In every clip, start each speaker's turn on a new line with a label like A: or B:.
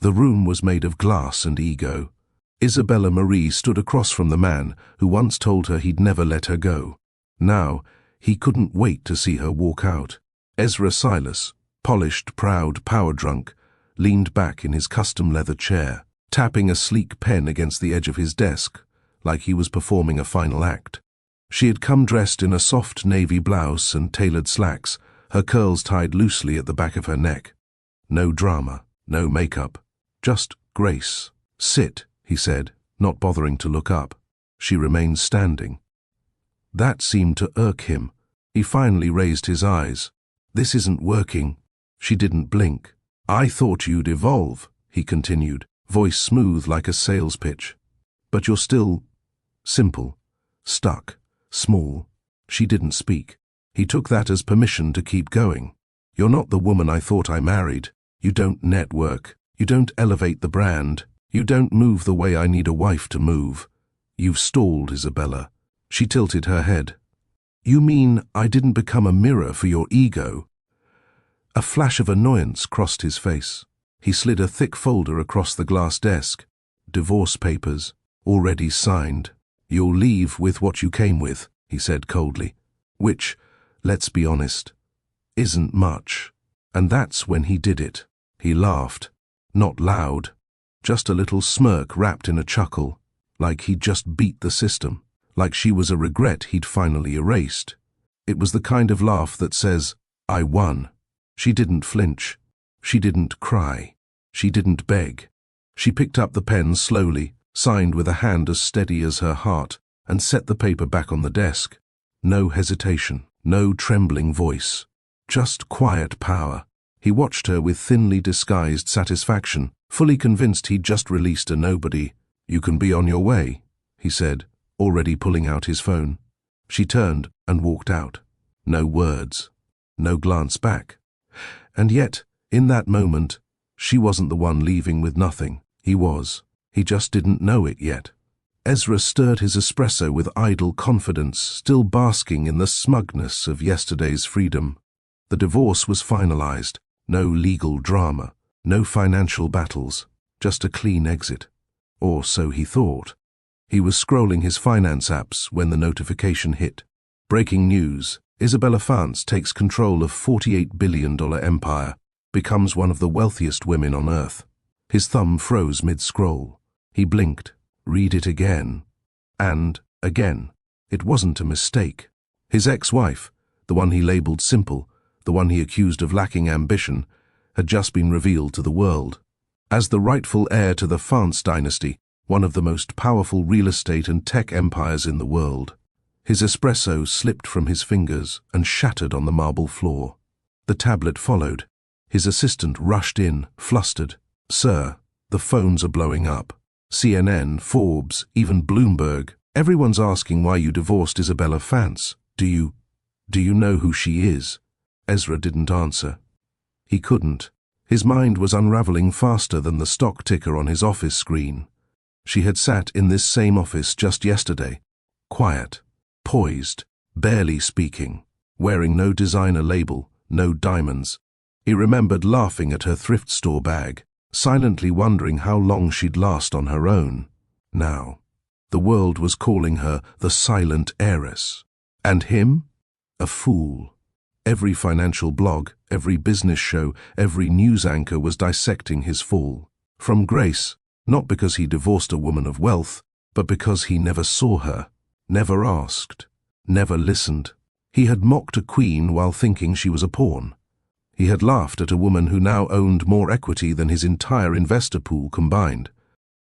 A: The room was made of glass and ego. Isabella Marie stood across from the man who once told her he'd never let her go. Now, he couldn't wait to see her walk out. Ezra Silas, polished, proud, power-drunk, leaned back in his custom leather chair, tapping a sleek pen against the edge of his desk, like he was performing a final act. She had come dressed in a soft navy blouse and tailored slacks, her curls tied loosely at the back of her neck. No drama, no makeup, just grace. "Sit," he said, not bothering to look up. She remained standing. That seemed to irk him. He finally raised his eyes. "This isn't working." She didn't blink. "I thought you'd evolve," he continued, voice smooth like a sales pitch. "But you're still simple, stuck, small." She didn't speak. He took that as permission to keep going. "You're not the woman I thought I married. You don't network. You don't elevate the brand. You don't move the way I need a wife to move. You've stalled, Isabella." She tilted her head. "You mean I didn't become a mirror for your ego?" A flash of annoyance crossed his face. He slid a thick folder across the glass desk. "Divorce papers, already signed. You'll leave with what you came with," he said coldly. "Which, let's be honest, isn't much." And that's when he did it. He laughed. Not loud, just a little smirk wrapped in a chuckle, like he'd just beat the system, like she was a regret he'd finally erased. It was the kind of laugh that says, "I won." She didn't flinch. She didn't cry. She didn't beg. She picked up the pen slowly, signed with a hand as steady as her heart, and set the paper back on the desk. No hesitation, no trembling voice, just quiet power. He watched her with thinly disguised satisfaction, fully convinced he'd just released a nobody. "You can be on your way," he said, already pulling out his phone. She turned and walked out. No words, no glance back. And yet, in that moment, she wasn't the one leaving with nothing. He was. He just didn't know it yet. Ezra stirred his espresso with idle confidence, still basking in the smugness of yesterday's freedom. The divorce was finalized. No legal drama, no financial battles, just a clean exit. Or so he thought. He was scrolling his finance apps when the notification hit. Breaking news: Isabella Fance takes control of $48 billion empire, becomes one of the wealthiest women on earth. His thumb froze mid-scroll. He blinked. Read it again. And again. It wasn't a mistake. His ex-wife, the one he labeled simple, the one he accused of lacking ambition, had just been revealed to the world. As the rightful heir to the Fance dynasty, one of the most powerful real estate and tech empires in the world. His espresso slipped from his fingers and shattered on the marble floor. The tablet followed. His assistant rushed in, flustered. "Sir, the phones are blowing up. CNN, Forbes, even Bloomberg. Everyone's asking why you divorced Isabella Fance. Do you know who she is?" Ezra didn't answer. He couldn't. His mind was unraveling faster than the stock ticker on his office screen. She had sat in this same office just yesterday, quiet, poised, barely speaking, wearing no designer label, no diamonds. He remembered laughing at her thrift store bag, silently wondering how long she'd last on her own. Now, the world was calling her the silent heiress. And him? A fool. Every financial blog, every business show, every news anchor was dissecting his fall. From grace, not because he divorced a woman of wealth, but because he never saw her, never asked, never listened. He had mocked a queen while thinking she was a pawn. He had laughed at a woman who now owned more equity than his entire investor pool combined.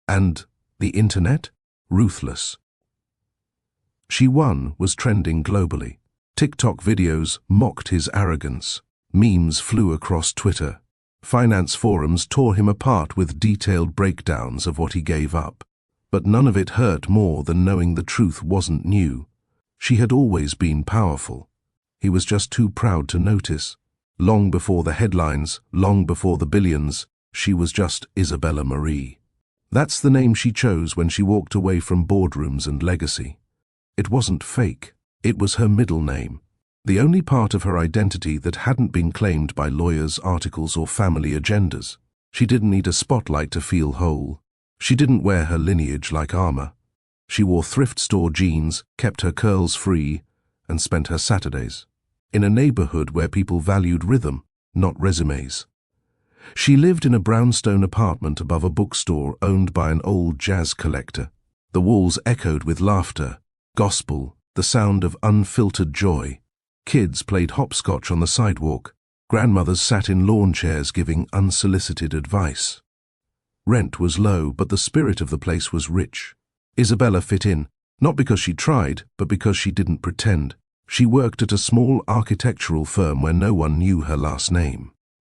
A: And the internet? Ruthless. She Won was trending globally. TikTok videos mocked his arrogance. Memes flew across Twitter. Finance forums tore him apart with detailed breakdowns of what he gave up. But none of it hurt more than knowing the truth wasn't new. She had always been powerful. He was just too proud to notice. Long before the headlines, long before the billions, she was just Isabella Marie. That's the name she chose when she walked away from boardrooms and legacy. It wasn't fake. It was her middle name, the only part of her identity that hadn't been claimed by lawyers, articles, or family agendas. She didn't need a spotlight to feel whole. She didn't wear her lineage like armor. She wore thrift store jeans, kept her curls free, and spent her Saturdays in a neighborhood where people valued rhythm, not resumes. She lived in a brownstone apartment above a bookstore owned by an old jazz collector. The walls echoed with laughter, gospel, the sound of unfiltered joy. Kids played hopscotch on the sidewalk. Grandmothers sat in lawn chairs giving unsolicited advice. Rent was low, but the spirit of the place was rich. Isabella fit in, not because she tried, but because she didn't pretend. She worked at a small architectural firm where no one knew her last name.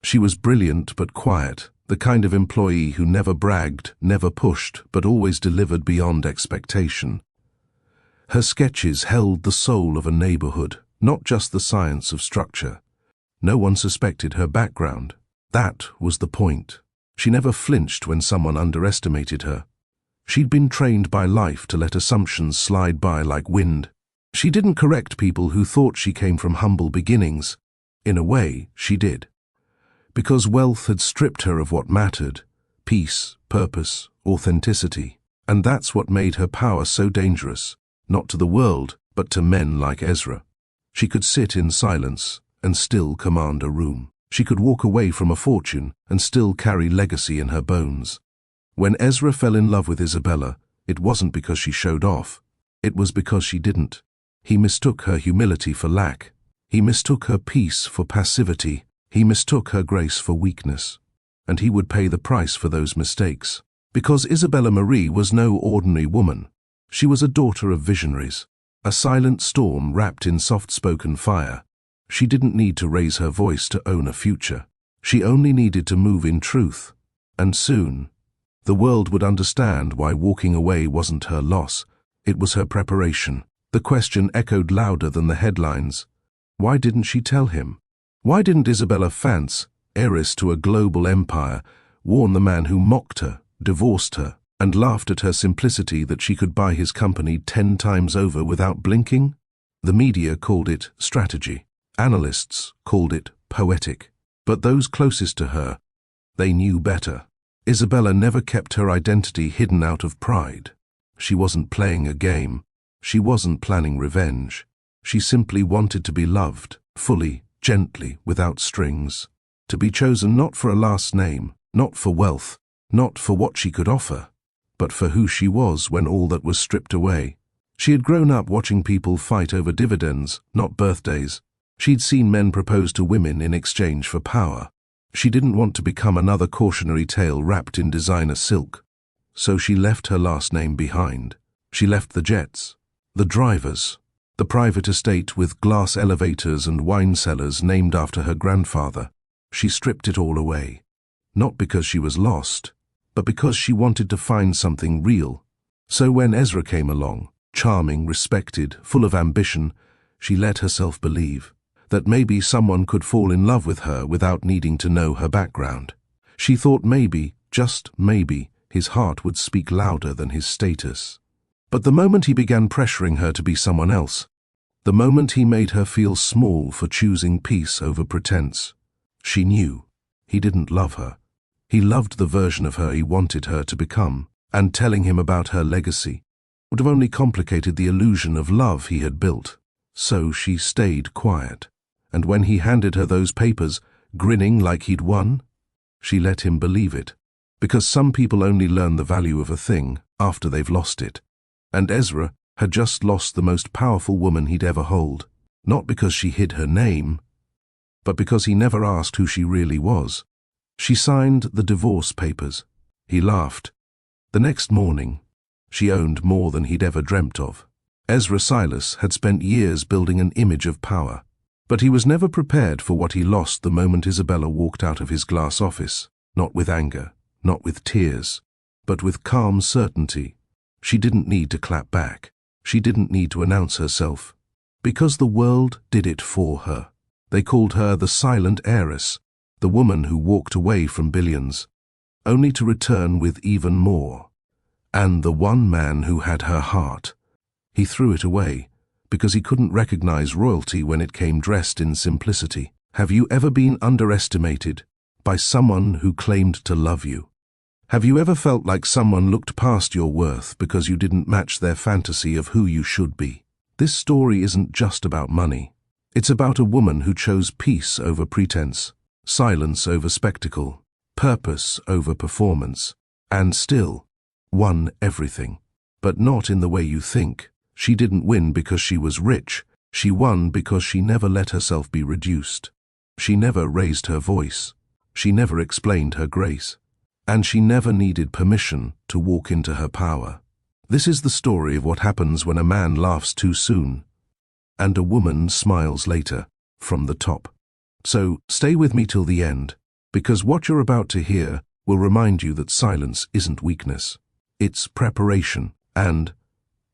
A: She was brilliant but quiet, the kind of employee who never bragged, never pushed, but always delivered beyond expectation. Her sketches held the soul of a neighborhood, not just the science of structure. No one suspected her background. That was the point. She never flinched when someone underestimated her. She'd been trained by life to let assumptions slide by like wind. She didn't correct people who thought she came from humble beginnings. In a way, she did. Because wealth had stripped her of what mattered: peace, purpose, authenticity. And that's what made her power so dangerous, not to the world, but to men like Ezra. She could sit in silence and still command a room. She could walk away from a fortune and still carry legacy in her bones. When Ezra fell in love with Isabella, it wasn't because she showed off. It was because she didn't. He mistook her humility for lack. He mistook her peace for passivity. He mistook her grace for weakness. And he would pay the price for those mistakes. Because Isabella Marie was no ordinary woman. She was a daughter of visionaries, a silent storm wrapped in soft-spoken fire. She didn't need to raise her voice to own a future. She only needed to move in truth. And soon, the world would understand why walking away wasn't her loss. It was her preparation. The question echoed louder than the headlines. Why didn't she tell him? Why didn't Isabella Fance, heiress to a global empire, warn the man who mocked her, divorced her, and laughed at her simplicity that she could buy his company 10 times over without blinking? The media called it strategy. Analysts called it poetic. But those closest to her, they knew better. Isabella never kept her identity hidden out of pride. She wasn't playing a game. She wasn't planning revenge. She simply wanted to be loved, fully, gently, without strings. To be chosen not for a last name, not for wealth, not for what she could offer, but for who she was when all that was stripped away. She had grown up watching people fight over dividends, not birthdays. She'd seen men propose to women in exchange for power. She didn't want to become another cautionary tale wrapped in designer silk. So she left her last name behind. She left the jets, the drivers, the private estate with glass elevators and wine cellars named after her grandfather. She stripped it all away. Not because she was lost, but because she wanted to find something real. So when Ezra came along, charming, respected, full of ambition, she let herself believe that maybe someone could fall in love with her without needing to know her background. She thought maybe, just maybe, his heart would speak louder than his status. But the moment he began pressuring her to be someone else, the moment he made her feel small for choosing peace over pretense, she knew he didn't love her. He loved the version of her he wanted her to become, and telling him about her legacy would have only complicated the illusion of love he had built. So she stayed quiet. And when he handed her those papers, grinning like he'd won, she let him believe it. Because some people only learn the value of a thing after they've lost it. And Ezra had just lost the most powerful woman he'd ever hold. Not because she hid her name, but because he never asked who she really was. She signed the divorce papers. He laughed. The next morning, she owned more than he'd ever dreamt of. Ezra Silas had spent years building an image of power. But he was never prepared for what he lost the moment Isabella walked out of his glass office, not with anger, not with tears, but with calm certainty. She didn't need to clap back. She didn't need to announce herself. Because the world did it for her. They called her the silent heiress, the woman who walked away from billions, only to return with even more. And the one man who had her heart. He threw it away, because he couldn't recognize royalty when it came dressed in simplicity. Have you ever been underestimated? by someone who claimed to love you. Have you ever felt like someone looked past your worth because you didn't match their fantasy of who you should be? This story isn't just about money. It's about a woman who chose peace over pretense, silence over spectacle, purpose over performance, and still won everything. But not in the way you think. She didn't win because she was rich. She won because she never let herself be reduced. She never raised her voice. She never explained her grace. And she never needed permission to walk into her power. This is the story of what happens when a man laughs too soon and a woman smiles later from the top. So stay with me till the end, because what you're about to hear will remind you that silence isn't weakness. It's preparation. And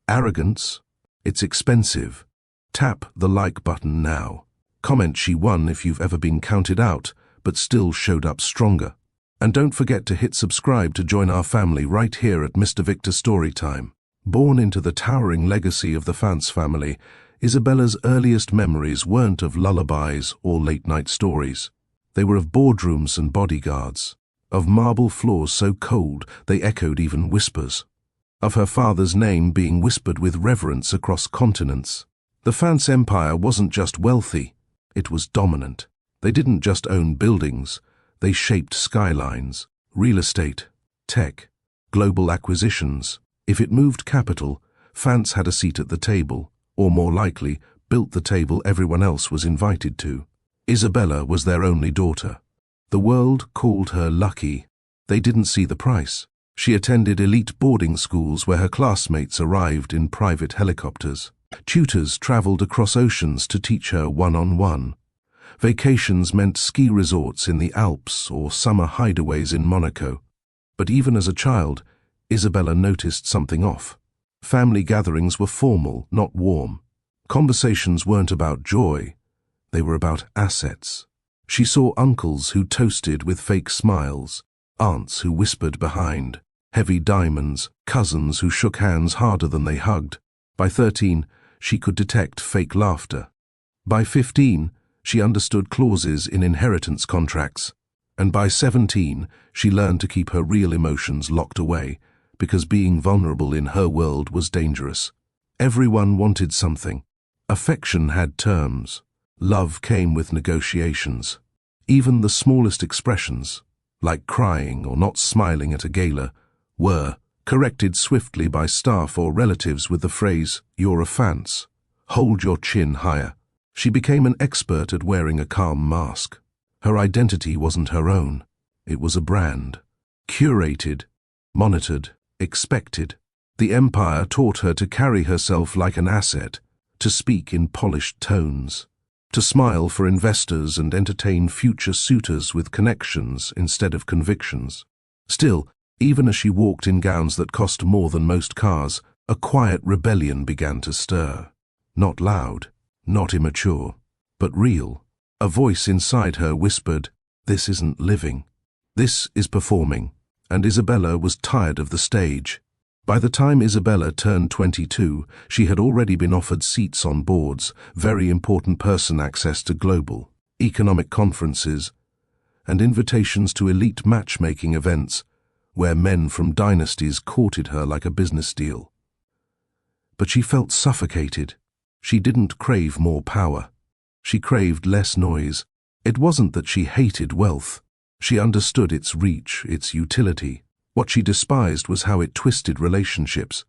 A: arrogance, it's expensive. Tap the like button now. Comment she won if you've ever been counted out, but still showed up stronger. And don't forget to hit subscribe to join our family right here at Mr. Victor Storytime. Born into the towering legacy of the Fantz family, Isabella's earliest memories weren't of lullabies or late-night stories. They were of boardrooms and bodyguards, of marble floors so cold they echoed even whispers, of her father's name being whispered with reverence across continents. The Fantz empire wasn't just wealthy, it was dominant. They didn't just own buildings, they shaped skylines, real estate, tech, global acquisitions. If it moved capital, Fantz had a seat at the table, or more likely, built the table everyone else was invited to. Isabella was their only daughter. The world called her lucky. They didn't see the price. She attended elite boarding schools where her classmates arrived in private helicopters. Tutors traveled across oceans to teach her one-on-one. Vacations meant ski resorts in the Alps or summer hideaways in Monaco. But even as a child, Isabella noticed something off. Family gatherings were formal, not warm. Conversations weren't about joy, they were about assets. She saw uncles who toasted with fake smiles, aunts who whispered behind, heavy diamonds, cousins who shook hands harder than they hugged. By 13, she could detect fake laughter. By 15, she understood clauses in inheritance contracts. And by 17, she learned to keep her real emotions locked away, because being vulnerable in her world was dangerous. Everyone wanted something. Affection had terms. Love came with negotiations. Even the smallest expressions, like crying or not smiling at a gala, were corrected swiftly by staff or relatives with the phrase, "You're a Fantz. Hold your chin higher." She became an expert at wearing a calm mask. Her identity wasn't her own. It was a brand. Curated, monitored, expected. The empire taught her to carry herself like an asset, to speak in polished tones, to smile for investors and entertain future suitors with connections instead of convictions. Still, even as she walked in gowns that cost more than most cars, a quiet rebellion began to stir. Not loud, not immature, but real. A voice inside her whispered, "This isn't living. This is performing." And Isabella was tired of the stage. By the time Isabella turned 22, she had already been offered seats on boards, very important person access to global, economic conferences, and invitations to elite matchmaking events where men from dynasties courted her like a business deal. But she felt suffocated. She didn't crave more power. She craved less noise. It wasn't that she hated wealth. She understood its reach, its utility. What she despised was how it twisted relationships,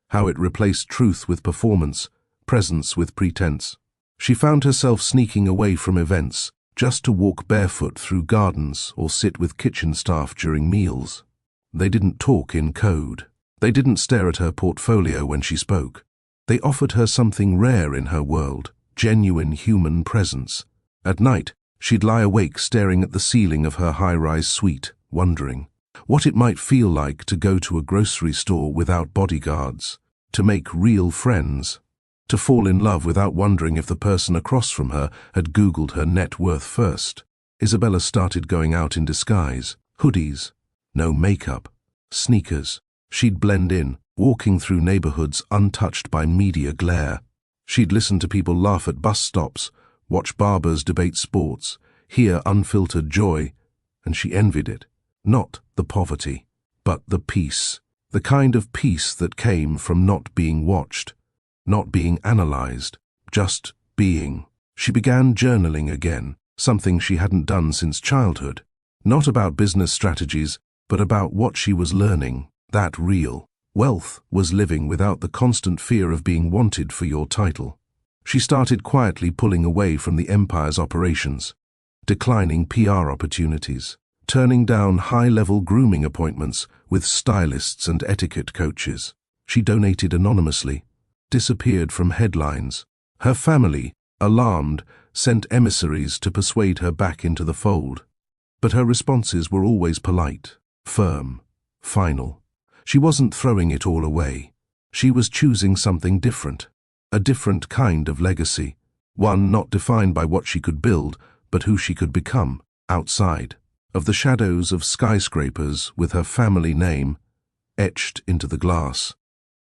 A: how it replaced truth with performance, presence with pretense. She found herself sneaking away from events, just to walk barefoot through gardens or sit with kitchen staff during meals. They didn't talk in code. They didn't stare at her portfolio when she spoke. They offered her something rare in her world, genuine human presence. At night, she'd lie awake staring at the ceiling of her high-rise suite, wondering what it might feel like to go to a grocery store without bodyguards, to make real friends, to fall in love without wondering if the person across from her had Googled her net worth first. Isabella started going out in disguise, hoodies, no makeup, sneakers. She'd blend in, walking through neighborhoods untouched by media glare. She'd listen to people laugh at bus stops, watch barbers debate sports, hear unfiltered joy, and she envied it. Not the poverty, but the peace. The kind of peace that came from not being watched, not being analyzed, just being. She began journaling again, something she hadn't done since childhood. Not about business strategies, but about what she was learning, that real wealth was living without the constant fear of being wanted for your title. She started quietly pulling away from the empire's operations, declining PR opportunities, turning down high-level grooming appointments with stylists and etiquette coaches. She donated anonymously, disappeared from headlines. Her family, alarmed, sent emissaries to persuade her back into the fold. But her responses were always polite, firm, final. She wasn't throwing it all away. She was choosing something different, a different kind of legacy, one not defined by what she could build, but who she could become, outside of the shadows of skyscrapers with her family name etched into the glass.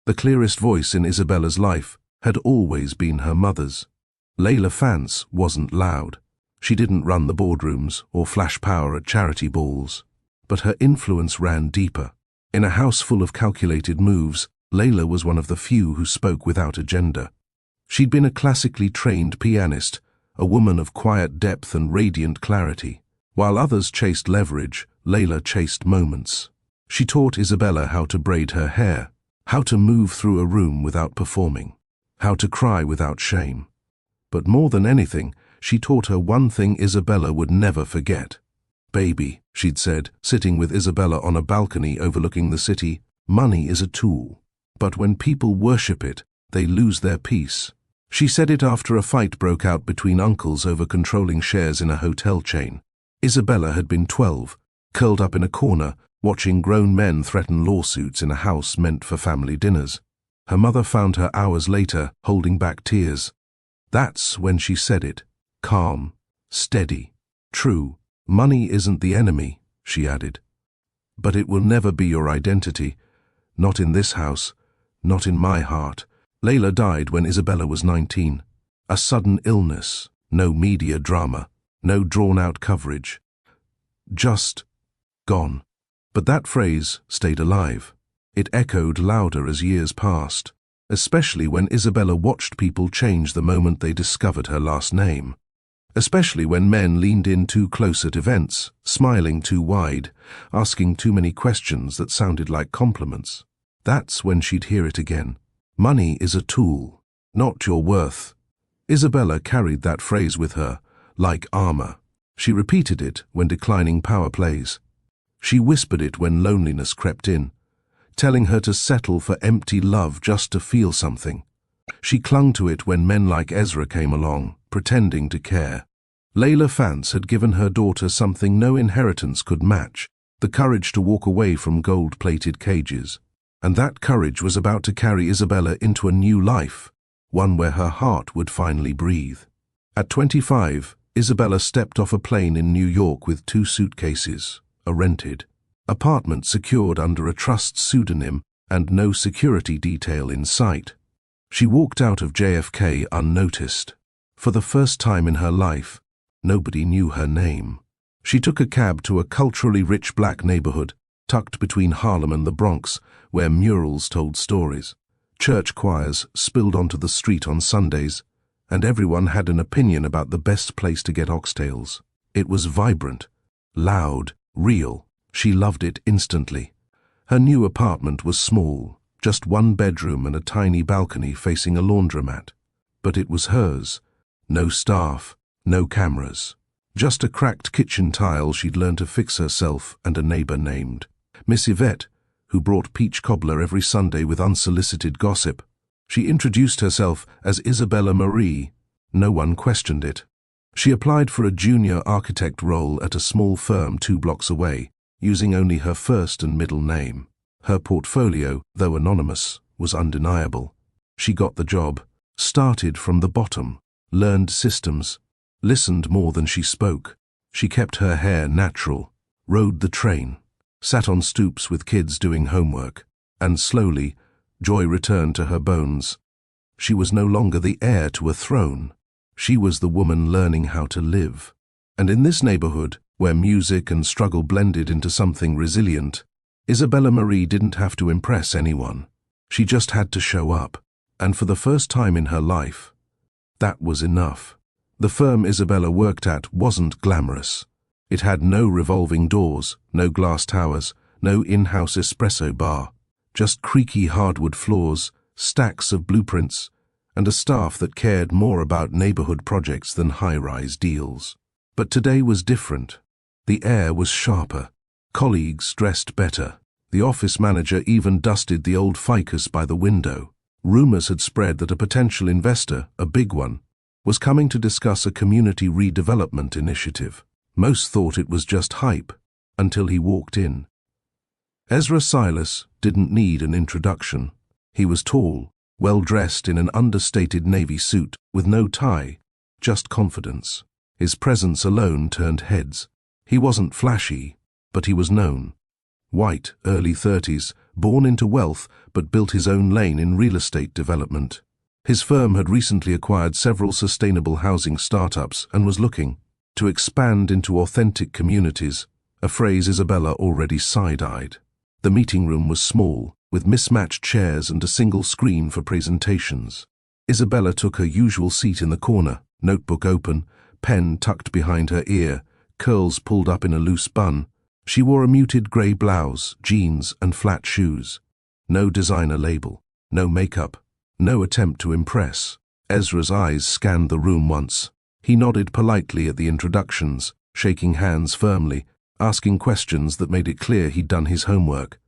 A: The clearest voice in Isabella's life had always been her mother's. Layla Fance wasn't loud. She didn't run the boardrooms or flash power at charity balls. But her influence ran deeper. In a house full of calculated moves, Layla was one of the few who spoke without agenda. She'd been a classically trained pianist, a woman of quiet depth and radiant clarity. While others chased leverage, Layla chased moments. She taught Isabella how to braid her hair, how to move through a room without performing, how to cry without shame. But more than anything, she taught her one thing Isabella would never forget. "Baby," she'd said, sitting with Isabella on a balcony overlooking the city, "money is a tool. But when people worship it, they lose their peace." She said it after a fight broke out between uncles over controlling shares in a hotel chain. Isabella had been 12, curled up in a corner, watching grown men threaten lawsuits in a house meant for family dinners. Her mother found her hours later, holding back tears. That's when she said it. Calm, steady, true. "Money isn't the enemy," she added. "But it will never be your identity. Not in this house, not in my heart." Layla died when Isabella was 19. A sudden illness, no media drama, no drawn-out coverage. Just gone. But that phrase stayed alive. It echoed louder as years passed, especially when Isabella watched people change the moment they discovered her last name. Especially when men leaned in too close at events, smiling too wide, asking too many questions that sounded like compliments. That's when she'd hear it again. "Money is a tool, not your worth." Isabella carried that phrase with her, like armor. She repeated it when declining power plays. She whispered it when loneliness crept in, telling her to settle for empty love just to feel something. She clung to it when men like Ezra came along, pretending to care. Layla Fance had given her daughter something no inheritance could match, the courage to walk away from gold-plated cages. And that courage was about to carry Isabella into a new life, one where her heart would finally breathe. At 25, Isabella stepped off a plane in New York with 2 suitcases, a rented apartment secured under a trust pseudonym, and no security detail in sight. She walked out of JFK unnoticed. For the first time in her life, nobody knew her name. She took a cab to a culturally rich black neighborhood, tucked between Harlem and the Bronx, where murals told stories. Church choirs spilled onto the street on Sundays, and everyone had an opinion about the best place to get oxtails. It was vibrant, loud, real. She loved it instantly. Her new apartment was small, just 1 bedroom and a tiny balcony facing a laundromat. But it was hers. No staff, no cameras. Just a cracked kitchen tile she'd learned to fix herself and a neighbor named Miss Yvette, who brought peach cobbler every Sunday with unsolicited gossip. She introduced herself as Isabella Marie. No one questioned it. She applied for a junior architect role at a small firm 2 blocks away, using only her first and middle name. Her portfolio, though anonymous, was undeniable. She got the job, started from the bottom, learned systems, listened more than she spoke. She kept her hair natural, rode the train, sat on stoops with kids doing homework, and slowly, joy returned to her bones. She was no longer the heir to a throne. She was the woman learning how to live. And in this neighborhood, where music and struggle blended into something resilient. Isabella Marie didn't have to impress anyone. She just had to show up, and for the first time in her life, that was enough. The firm Isabella worked at wasn't glamorous. It had no revolving doors, no glass towers, no in-house espresso bar, just creaky hardwood floors, stacks of blueprints, and a staff that cared more about neighborhood projects than high-rise deals. But today was different. The air was sharper. Colleagues dressed better. The office manager even dusted the old ficus by the window. Rumors had spread that a potential investor, a big one, was coming to discuss a community redevelopment initiative. Most thought it was just hype, until he walked in. Ezra Silas didn't need an introduction. He was tall, well-dressed in an understated navy suit, with no tie, just confidence. His presence alone turned heads. He wasn't flashy, but he was known. White, early 30s, born into wealth, but built his own lane in real estate development. His firm had recently acquired several sustainable housing startups and was looking to expand into authentic communities, a phrase Isabella already side-eyed. The meeting room was small, with mismatched chairs and a single screen for presentations. Isabella took her usual seat in the corner, notebook open, pen tucked behind her ear, curls pulled up in a loose bun. She wore a muted grey blouse, jeans, and flat shoes. No designer label, no makeup, no attempt to impress. Ezra's eyes scanned the room once. He nodded politely at the introductions, shaking hands firmly, asking questions that made it clear he'd done his homework.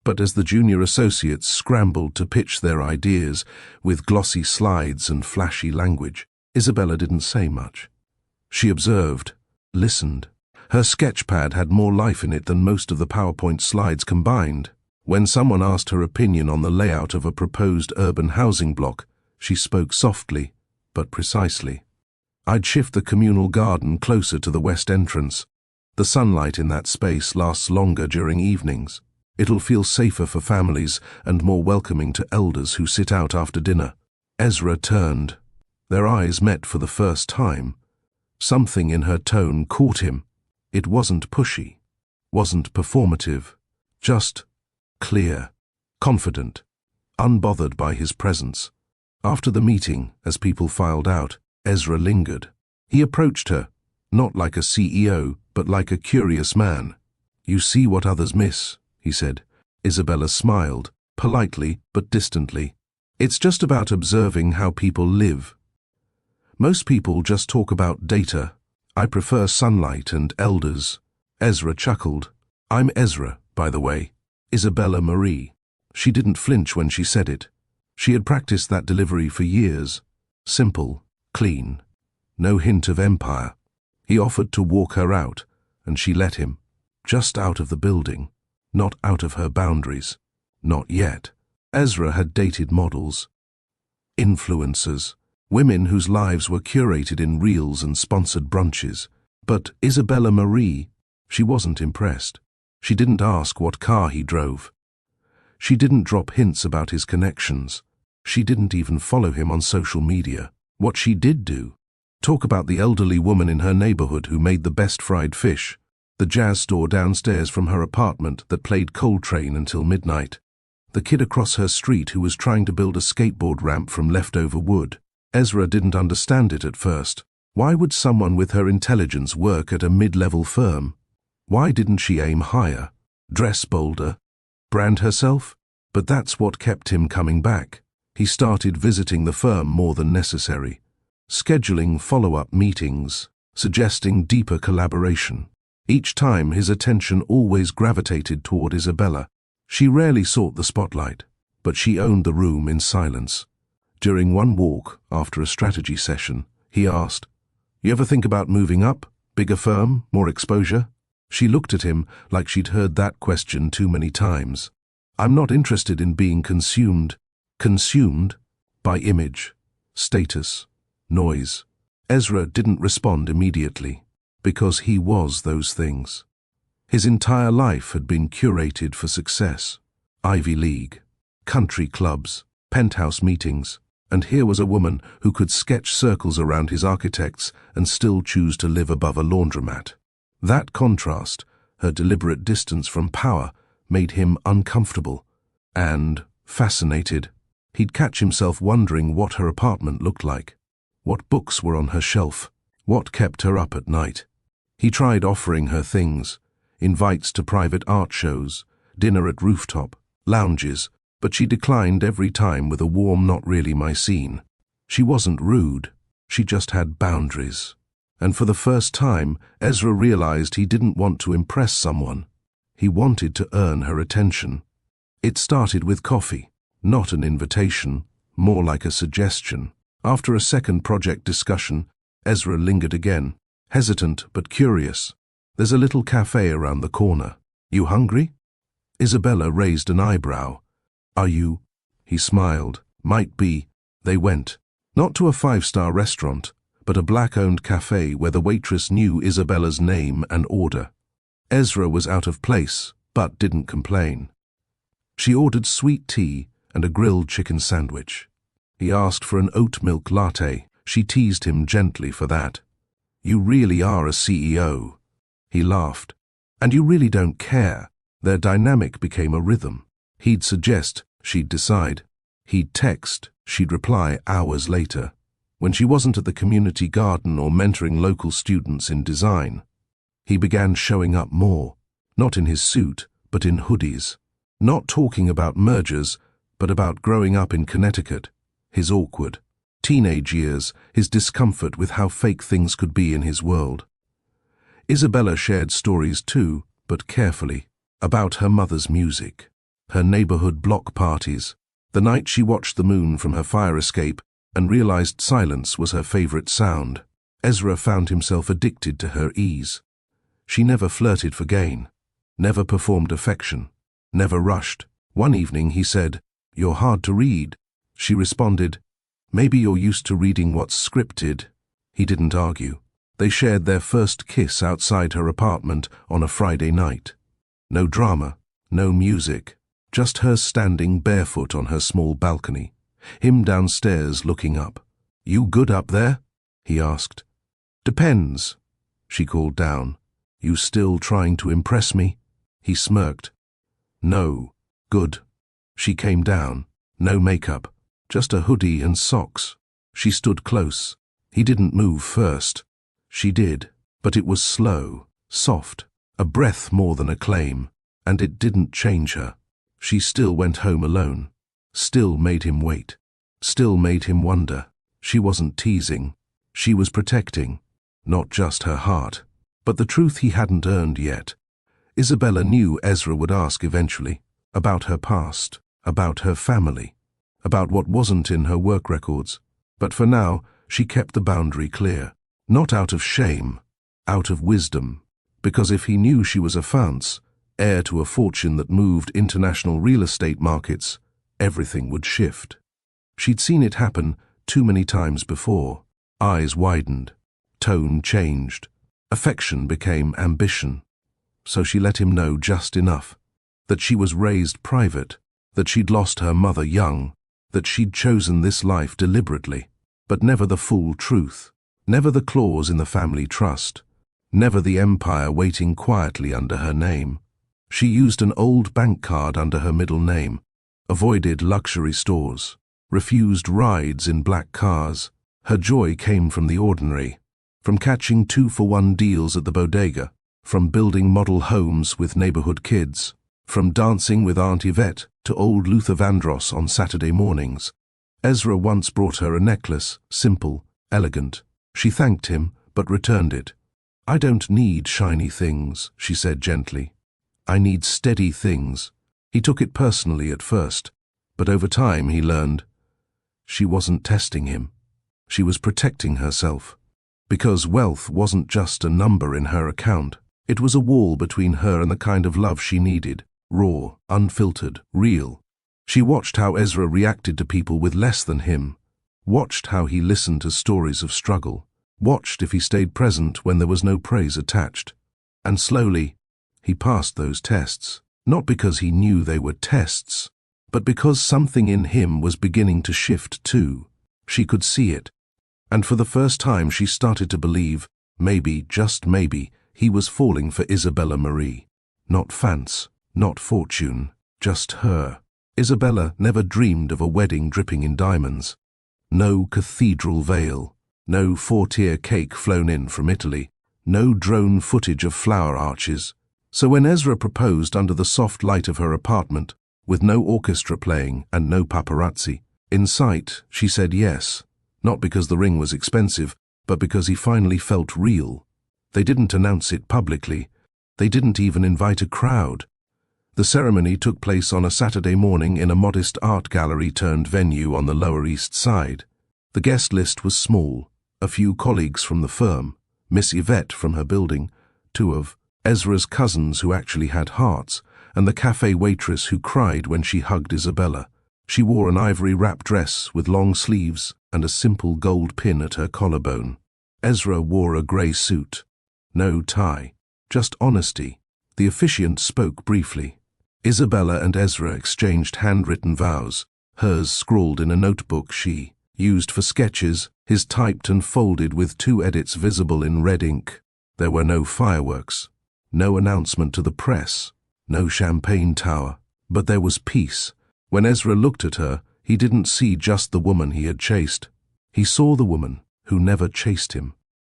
A: But as the junior associates scrambled to pitch their ideas with glossy slides and flashy language, Isabella didn't say much. She observed, listened. Her sketchpad had more life in it than most of the PowerPoint slides combined. When someone asked her opinion on the layout of a proposed urban housing block, she spoke softly, but precisely. I'd shift the communal garden closer to the west entrance. The sunlight in that space lasts longer during evenings. It'll feel safer for families and more welcoming to elders who sit out after dinner. Ezra turned. Their eyes met for the first time. Something in her tone caught him. It wasn't pushy, wasn't performative, just clear, confident, unbothered by his presence. After the meeting, as people filed out, Ezra lingered. He approached her, not like a CEO, but like a curious man. You see what others miss, he said. Isabella smiled, politely but distantly. It's just about observing how people live. Most people just talk about data. I prefer sunlight and elders. Ezra chuckled. I'm Ezra, by the way. Isabella Marie. She didn't flinch when she said it. She had practiced that delivery for years. Simple, clean, no hint of empire. He offered to walk her out, and she let him. Just out of the building, not out of her boundaries. Not yet. Ezra had dated models, influencers, women whose lives were curated in reels and sponsored brunches. But Isabella Marie, she wasn't impressed. She didn't ask what car he drove. She didn't drop hints about his connections. She didn't even follow him on social media. What she did do, talk about the elderly woman in her neighborhood who made the best fried fish, the jazz store downstairs from her apartment that played Coltrane until midnight, the kid across her street who was trying to build a skateboard ramp from leftover wood. Ezra didn't understand it at first. Why would someone with her intelligence work at a mid-level firm? Why didn't she aim higher, dress bolder, brand herself? But that's what kept him coming back. He started visiting the firm more than necessary, scheduling follow-up meetings, suggesting deeper collaboration. Each time his attention always gravitated toward Isabella. She rarely sought the spotlight, but she owned the room in silence. During one walk, after a strategy session, he asked, "You ever think about moving up? Bigger firm, more exposure?" She looked at him like she'd heard that question too many times. I'm not interested in being consumed by image, status, noise. Ezra didn't respond immediately, because he was those things. His entire life had been curated for success. Ivy League, country clubs, penthouse meetings, and here was a woman who could sketch circles around his architects and still choose to live above a laundromat. That contrast, her deliberate distance from power, made him uncomfortable and fascinated. He'd catch himself wondering what her apartment looked like, what books were on her shelf, what kept her up at night. He tried offering her things, invites to private art shows, dinner at rooftop, lounges, but she declined every time with a warm "not really my scene." She wasn't rude, she just had boundaries. And for the first time, Ezra realized he didn't want to impress someone. He wanted to earn her attention. It started with coffee, not an invitation, more like a suggestion. After a second project discussion, Ezra lingered again, hesitant but curious. "There's a little cafe around the corner. You hungry?" Isabella raised an eyebrow. "Are you?" He smiled. "Might be." They went. Not to a five-star restaurant, but a black-owned cafe where the waitress knew Isabella's name and order. Ezra was out of place, but didn't complain. She ordered sweet tea and a grilled chicken sandwich. He asked for an oat milk latte. She teased him gently for that. "You really are a CEO." He laughed. "And you really don't care." Their dynamic became a rhythm. He'd suggest, she'd decide. He'd text, she'd reply hours later. When she wasn't at the community garden or mentoring local students in design, he began showing up more, not in his suit, but in hoodies. Not talking about mergers, but about growing up in Connecticut, his awkward teenage years, his discomfort with how fake things could be in his world. Isabella shared stories too, but carefully, about her mother's music, her neighborhood block parties, the night she watched the moon from her fire escape and realized silence was her favorite sound. Ezra found himself addicted to her ease. She never flirted for gain, never performed affection, never rushed. One evening he said, "You're hard to read." She responded, "Maybe you're used to reading what's scripted." He didn't argue. They shared their first kiss outside her apartment on a Friday night. No drama, no music, just her standing barefoot on her small balcony, him downstairs looking up. "You good up there?" he asked. "Depends," she called down. "You still trying to impress me?" He smirked. "No, good." She came down. No makeup, just a hoodie and socks. She stood close. He didn't move first. She did, but it was slow, soft, a breath more than a claim, and it didn't change her. She still went home alone, still made him wait, still made him wonder. She wasn't teasing. She was protecting, not just her heart, but the truth he hadn't earned yet. Isabella knew Ezra would ask eventually, about her past, about her family, about what wasn't in her work records. But for now, she kept the boundary clear. Not out of shame, out of wisdom, because if he knew she was a Fance, heir to a fortune that moved international real estate markets, everything would shift. She'd seen it happen too many times before. Eyes widened, tone changed, affection became ambition. So she let him know just enough, that she was raised private, that she'd lost her mother young, that she'd chosen this life deliberately, but never the full truth. Never the clause in the family trust, never the empire waiting quietly under her name. She used an old bank card under her middle name, avoided luxury stores, refused rides in black cars. Her joy came from the ordinary, from catching 2-for-1 deals at the bodega, from building model homes with neighborhood kids, from dancing with Aunt Yvette to old Luther Vandross on Saturday mornings. Ezra once brought her a necklace, simple, elegant. She thanked him, but returned it. "I don't need shiny things," she said gently. "I need steady things." He took it personally at first, but over time he learned she wasn't testing him. She was protecting herself. Because wealth wasn't just a number in her account. It was a wall between her and the kind of love she needed, raw, unfiltered, real. She watched how Ezra reacted to people with less than him, watched how he listened to stories of struggle, watched if he stayed present when there was no praise attached. And slowly, he passed those tests, not because he knew they were tests, but because something in him was beginning to shift too. She could see it, and for the first time she started to believe, maybe, just maybe, He was falling for Isabella Marie. Not Fancy, not fortune, just her. Isabella never dreamed of a wedding dripping in diamonds. No cathedral veil, no four-tier cake flown in from Italy, no drone footage of flower arches. So when Ezra proposed under the soft light of her apartment, with no orchestra playing and no paparazzi in sight, she said yes, not because the ring was expensive, but because he finally felt real. They didn't announce it publicly. They didn't even invite a crowd. The ceremony took place on a Saturday morning in a modest art gallery turned venue on the Lower East Side. The guest list was small: a few colleagues from the firm, Miss Yvette from her building, two of Ezra's cousins who actually had hearts, and the cafe waitress who cried when she hugged Isabella. She wore an ivory wrap dress with long sleeves and a simple gold pin at her collarbone. Ezra wore a grey suit. No tie, just honesty. The officiant spoke briefly. Isabella and Ezra exchanged handwritten vows, hers scrawled in a notebook she used for sketches, his typed and folded with 2 edits visible in red ink. There were no fireworks, no announcement to the press, no champagne tower, but there was peace. When Ezra looked at her, he didn't see just the woman he had chased. He saw the woman who never chased him.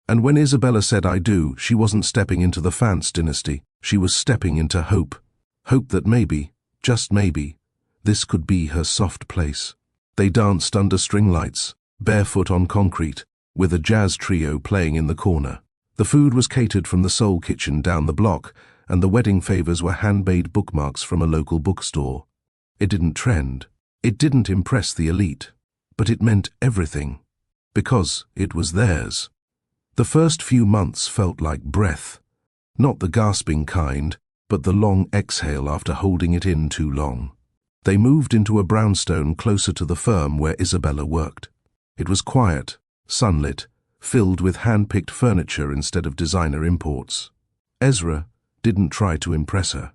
A: And when Isabella said "I do," she wasn't stepping into the Fancy dynasty. She was stepping into hope. Hope that maybe, just maybe, this could be her soft place. They danced under string lights, barefoot on concrete, with a jazz trio playing in the corner. The food was catered from the Soul Kitchen down the block, and the wedding favors were handmade bookmarks from a local bookstore. It didn't trend. It didn't impress the elite. But it meant everything, because it was theirs. The first few months felt like breath. Not the gasping kind, but the long exhale after holding it in too long. They moved into a brownstone closer to the firm where Isabella worked. It was quiet, sunlit, filled with hand-picked furniture instead of designer imports. Ezra didn't try to impress her.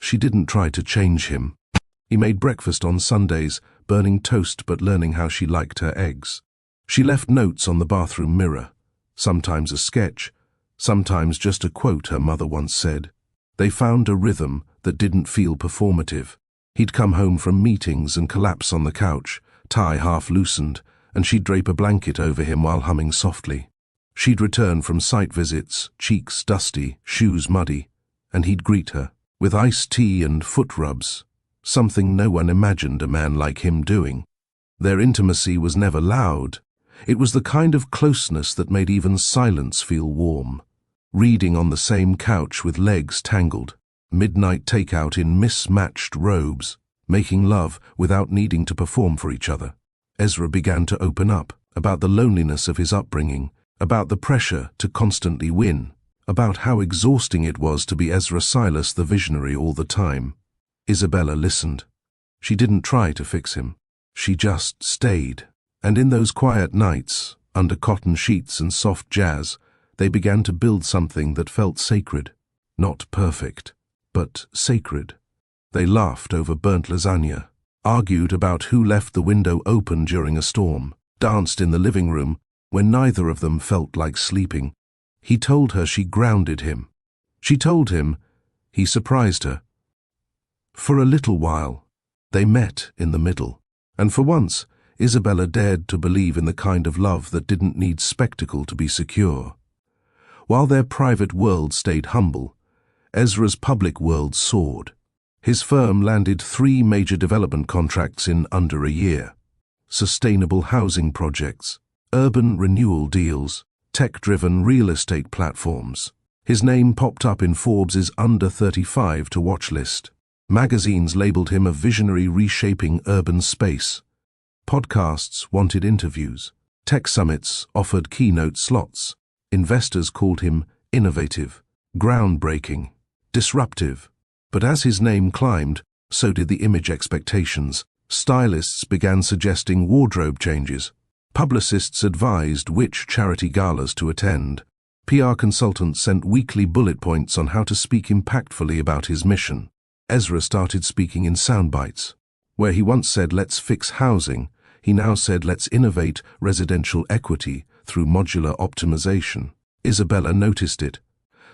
A: She didn't try to change him. He made breakfast on Sundays, burning toast but learning how she liked her eggs. She left notes on the bathroom mirror, sometimes a sketch, sometimes just a quote her mother once said. They found a rhythm that didn't feel performative. He'd come home from meetings and collapse on the couch, tie half loosened, and she'd drape a blanket over him while humming softly. She'd return from site visits, cheeks dusty, shoes muddy, and he'd greet her with iced tea and foot rubs, something no one imagined a man like him doing. Their intimacy was never loud. It was the kind of closeness that made even silence feel warm. Reading on the same couch with legs tangled, midnight takeout in mismatched robes, making love without needing to perform for each other. Ezra began to open up about the loneliness of his upbringing, about the pressure to constantly win, about how exhausting it was to be Ezra Silas the visionary all the time. Isabella listened. She didn't try to fix him. She just stayed. And in those quiet nights, under cotton sheets and soft jazz, they began to build something that felt sacred. Not perfect, but sacred. They laughed over burnt lasagna, argued about who left the window open during a storm, danced in the living room when neither of them felt like sleeping. He told her she grounded him. She told him he surprised her. For a little while, they met in the middle, and for once, Isabella dared to believe in the kind of love that didn't need spectacle to be secure. While their private world stayed humble, Ezra's public world soared. His firm landed 3 major development contracts in under a year. Sustainable housing projects, urban renewal deals, tech-driven real estate platforms. His name popped up in Forbes's under 35 to watch list. Magazines labeled him a visionary reshaping urban space. Podcasts wanted interviews. Tech summits offered keynote slots. Investors called him innovative, groundbreaking, disruptive. But as his name climbed, so did the image expectations. Stylists began suggesting wardrobe changes. Publicists advised which charity galas to attend. PR consultants sent weekly bullet points on how to speak impactfully about his mission. Ezra started speaking in sound bites. Where he once said, "Let's fix housing," he now said, "Let's innovate residential equity through modular optimization." Isabella noticed it.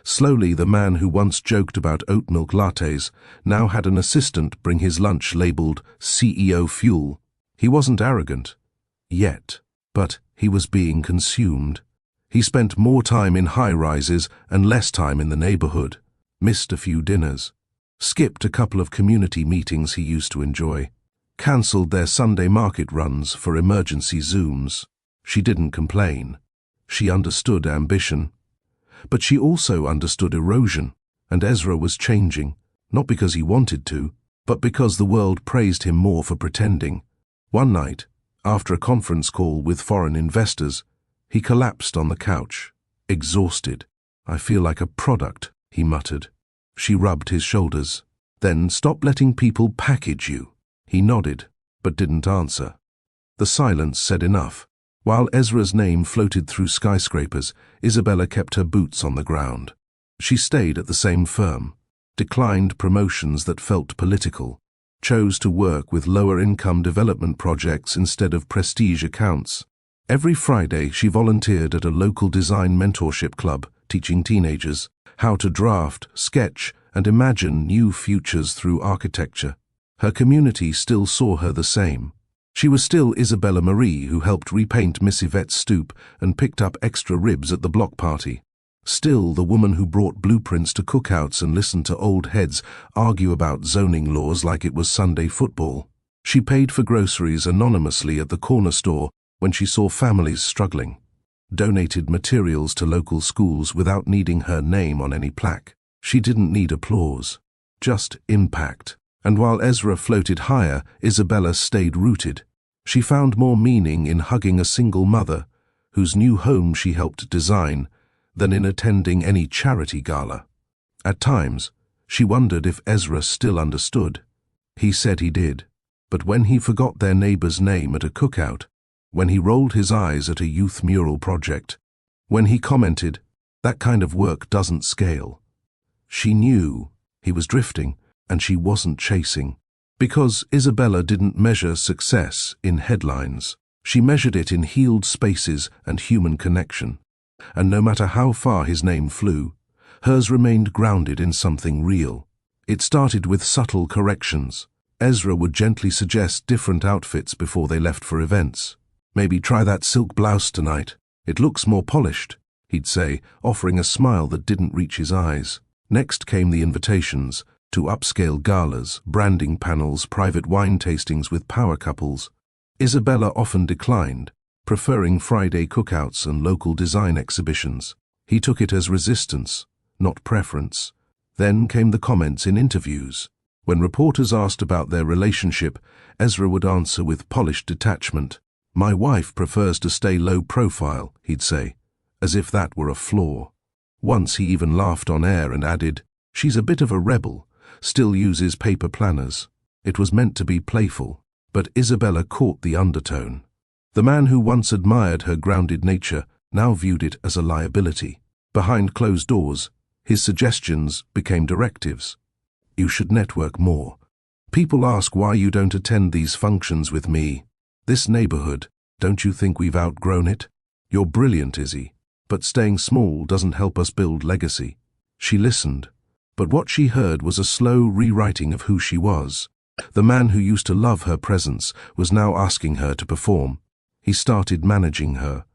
A: Slowly, the man who once joked about oat milk lattes now had an assistant bring his lunch labeled CEO fuel. He wasn't arrogant, yet, but he was being consumed. He spent more time in high-rises and less time in the neighborhood, missed a few dinners, skipped a couple of community meetings he used to enjoy, cancelled their Sunday market runs for emergency Zooms. She didn't complain. She understood ambition. But she also understood erosion, and Ezra was changing, not because he wanted to, but because the world praised him more for pretending. One night, after a conference call with foreign investors, he collapsed on the couch, exhausted. "I feel like a product," he muttered. She rubbed his shoulders. "Then stop letting people package you." He nodded, but didn't answer. The silence said enough. While Ezra's name floated through skyscrapers, Isabella kept her boots on the ground. She stayed at the same firm, declined promotions that felt political, chose to work with lower-income development projects instead of prestige accounts. Every Friday, she volunteered at a local design mentorship club, teaching teenagers how to draft, sketch, and imagine new futures through architecture. Her community still saw her the same. She was still Isabella Marie, who helped repaint Miss Yvette's stoop and picked up extra ribs at the block party. Still the woman who brought blueprints to cookouts and listened to old heads argue about zoning laws like it was Sunday football. She paid for groceries anonymously at the corner store when she saw families struggling, donated materials to local schools without needing her name on any plaque. She didn't need applause, just impact. And while Ezra floated higher, Isabella stayed rooted. She found more meaning in hugging a single mother, whose new home she helped design, than in attending any charity gala. At times, she wondered if Ezra still understood. He said he did, but when he forgot their neighbor's name at a cookout, when he rolled his eyes at a youth mural project, when he commented, "That kind of work doesn't scale," she knew he was drifting, and she wasn't chasing. Because Isabella didn't measure success in headlines. She measured it in healed spaces and human connection. And no matter how far his name flew, hers remained grounded in something real. It started with subtle corrections. Ezra would gently suggest different outfits before they left for events. "Maybe try that silk blouse tonight. It looks more polished," he'd say, offering a smile that didn't reach his eyes. Next came the invitations to upscale galas, branding panels, private wine tastings with power couples. Isabella often declined, preferring Friday cookouts and local design exhibitions. He took it as resistance, not preference. Then came the comments in interviews. When reporters asked about their relationship, Ezra would answer with polished detachment. "My wife prefers to stay low profile," he'd say, as if that were a flaw. Once he even laughed on air and added, "She's a bit of a rebel, still uses paper planners." It was meant to be playful, but Isabella caught the undertone. The man who once admired her grounded nature now viewed it as a liability. Behind closed doors, his suggestions became directives. "You should network more. People ask why you don't attend these functions with me. This neighborhood, don't you think we've outgrown it? You're brilliant, Izzy, but staying small doesn't help us build legacy." She listened, but what she heard was a slow rewriting of who she was. The man who used to love her presence was now asking her to perform. He started managing her,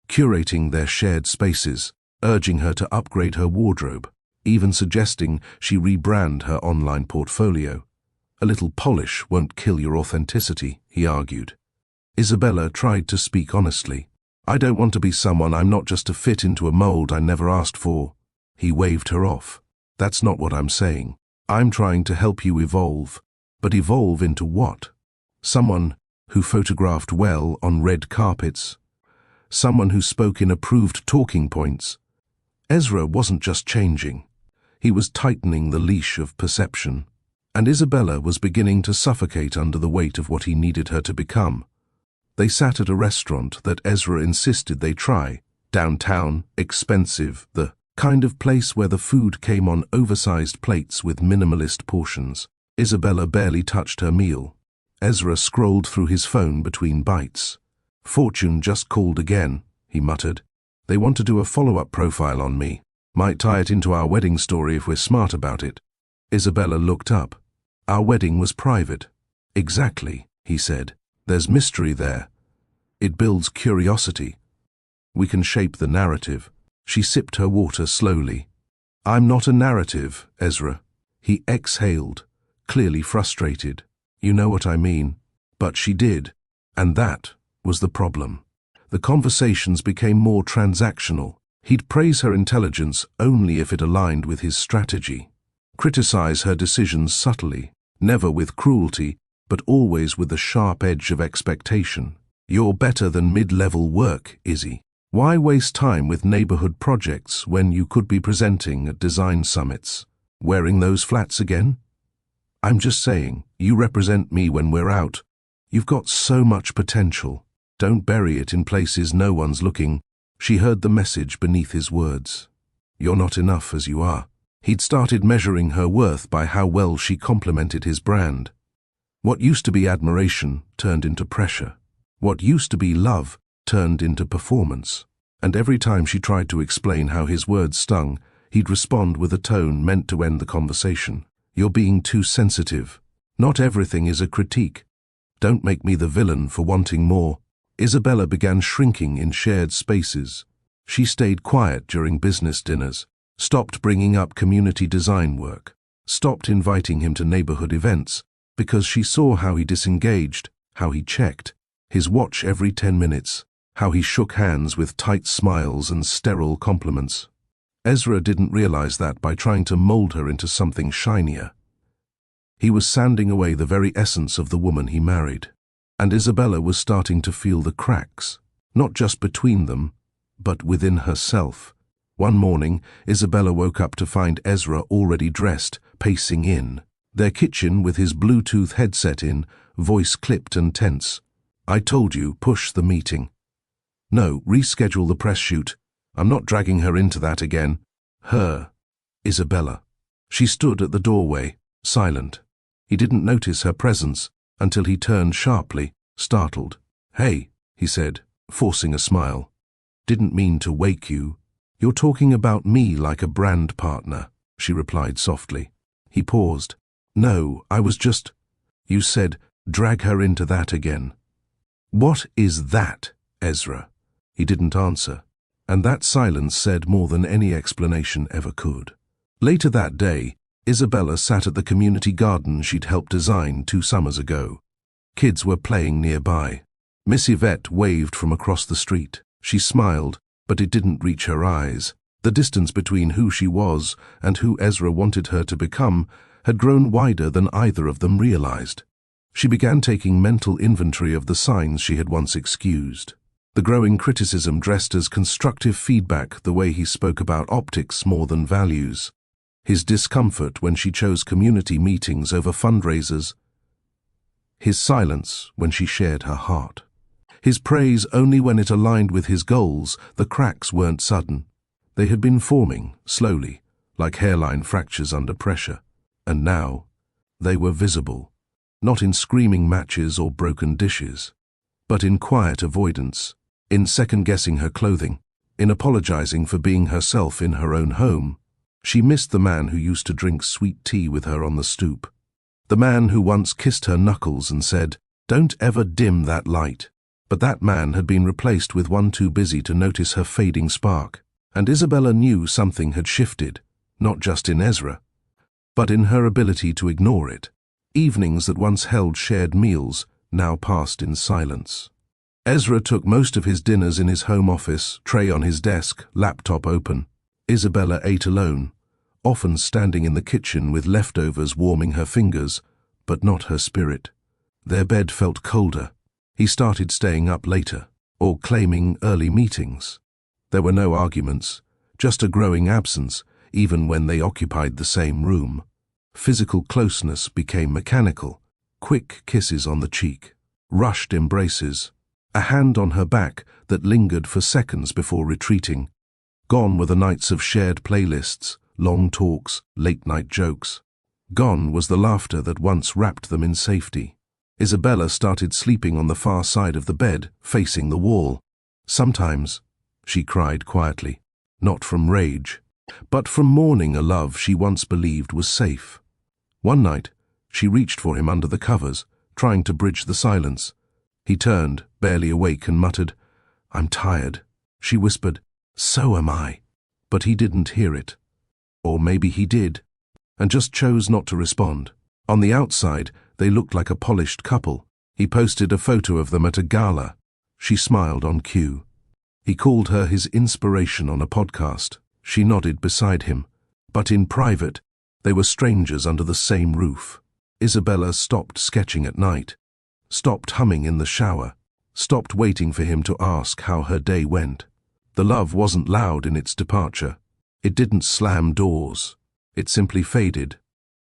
A: curating their shared spaces, urging her to upgrade her wardrobe, even suggesting she rebrand her online portfolio. "A little polish won't kill your authenticity," he argued. Isabella tried to speak honestly. "I don't want to be someone I'm not just to fit into a mold I never asked for." He waved her off. "That's not what I'm saying. I'm trying to help you evolve." But evolve into what? Someone who photographed well on red carpets. Someone who spoke in approved talking points. Ezra wasn't just changing. He was tightening the leash of perception. And Isabella was beginning to suffocate under the weight of what he needed her to become. They sat at a restaurant that Ezra insisted they try. Downtown, expensive, the kind of place where the food came on oversized plates with minimalist portions. Isabella barely touched her meal. Ezra scrolled through his phone between bites. "Fortune just called again," he muttered. "They want to do a follow-up profile on me." Might tie it into our wedding story if we're smart about it. Isabella looked up. Our wedding was private. Exactly, he said. There's mystery there. It builds curiosity. We can shape the narrative. She sipped her water slowly. I'm not a narrative, Ezra. He exhaled, clearly frustrated. You know what I mean. But she did, and that was the problem. The conversations became more transactional. He'd praise her intelligence only if it aligned with his strategy. Criticize her decisions subtly, never with cruelty, but always with the sharp edge of expectation. You're better than mid-level work, Izzy. Why waste time with neighborhood projects when you could be presenting at design summits? Wearing those flats again? I'm just saying, you represent me when we're out. You've got so much potential. Don't bury it in places no one's looking. She heard the message beneath his words. You're not enough as you are. He'd started measuring her worth by how well she complemented his brand. What used to be admiration turned into pressure. What used to be love turned into performance. And every time she tried to explain how his words stung, he'd respond with a tone meant to end the conversation. You're being too sensitive. Not everything is a critique. Don't make me the villain for wanting more. Isabella began shrinking in shared spaces. She stayed quiet during business dinners, stopped bringing up community design work, stopped inviting him to neighborhood events, because she saw how he disengaged, how he checked, his watch every 10 minutes, how he shook hands with tight smiles and sterile compliments. Ezra didn't realize that by trying to mold her into something shinier. He was sanding away the very essence of the woman he married. And Isabella was starting to feel the cracks, not just between them, but within herself. One morning, Isabella woke up to find Ezra already dressed, pacing in. Their kitchen with his Bluetooth headset in, voice clipped and tense. I told you, push the meeting. No, reschedule the press shoot. I'm not dragging her into that again. Her, Isabella. She stood at the doorway, silent. He didn't notice her presence until he turned sharply, startled. Hey, he said, forcing a smile. Didn't mean to wake you. You're talking about me like a brand partner, she replied softly. He paused. No, I was just... You said, drag her into that again. What is that, Ezra? He didn't answer, and that silence said more than any explanation ever could. Later that day, Isabella sat at the community garden she'd helped design 2 summers ago. Kids were playing nearby. Miss Yvette waved from across the street. She smiled, but it didn't reach her eyes. The distance between who she was and who Ezra wanted her to become had grown wider than either of them realized. She began taking mental inventory of the signs she had once excused. The growing criticism dressed as constructive feedback, the way he spoke about optics more than values. His discomfort when she chose community meetings over fundraisers. His silence when she shared her heart. His praise only when it aligned with his goals. The cracks weren't sudden. They had been forming, slowly, like hairline fractures under pressure. And now, they were visible. Not in screaming matches or broken dishes, but in quiet avoidance, in second-guessing her clothing, in apologizing for being herself in her own home. She missed the man who used to drink sweet tea with her on the stoop. The man who once kissed her knuckles and said, "Don't ever dim that light." But that man had been replaced with one too busy to notice her fading spark. And Isabella knew something had shifted, not just in Ezra, but in her ability to ignore it. Evenings that once held shared meals now passed in silence. Ezra took most of his dinners in his home office, tray on his desk, laptop open. Isabella ate alone, often standing in the kitchen with leftovers warming her fingers, but not her spirit. Their bed felt colder. He started staying up later, or claiming early meetings. There were no arguments, just a growing absence, even when they occupied the same room. Physical closeness became mechanical, quick kisses on the cheek, rushed embraces, a hand on her back that lingered for seconds before retreating. Gone were the nights of shared playlists, long talks, late-night jokes. Gone was the laughter that once wrapped them in safety. Isabella started sleeping on the far side of the bed, facing the wall. Sometimes, she cried quietly, not from rage, but from mourning a love she once believed was safe. One night, she reached for him under the covers, trying to bridge the silence. He turned, barely awake, and muttered, "I'm tired." She whispered, "So am I." But he didn't hear it. Or maybe he did, and just chose not to respond. On the outside, they looked like a polished couple. He posted a photo of them at a gala. She smiled on cue. He called her his inspiration on a podcast. She nodded beside him. But in private, they were strangers under the same roof. Isabella stopped sketching at night, stopped humming in the shower, stopped waiting for him to ask how her day went. The love wasn't loud in its departure. It didn't slam doors. It simply faded.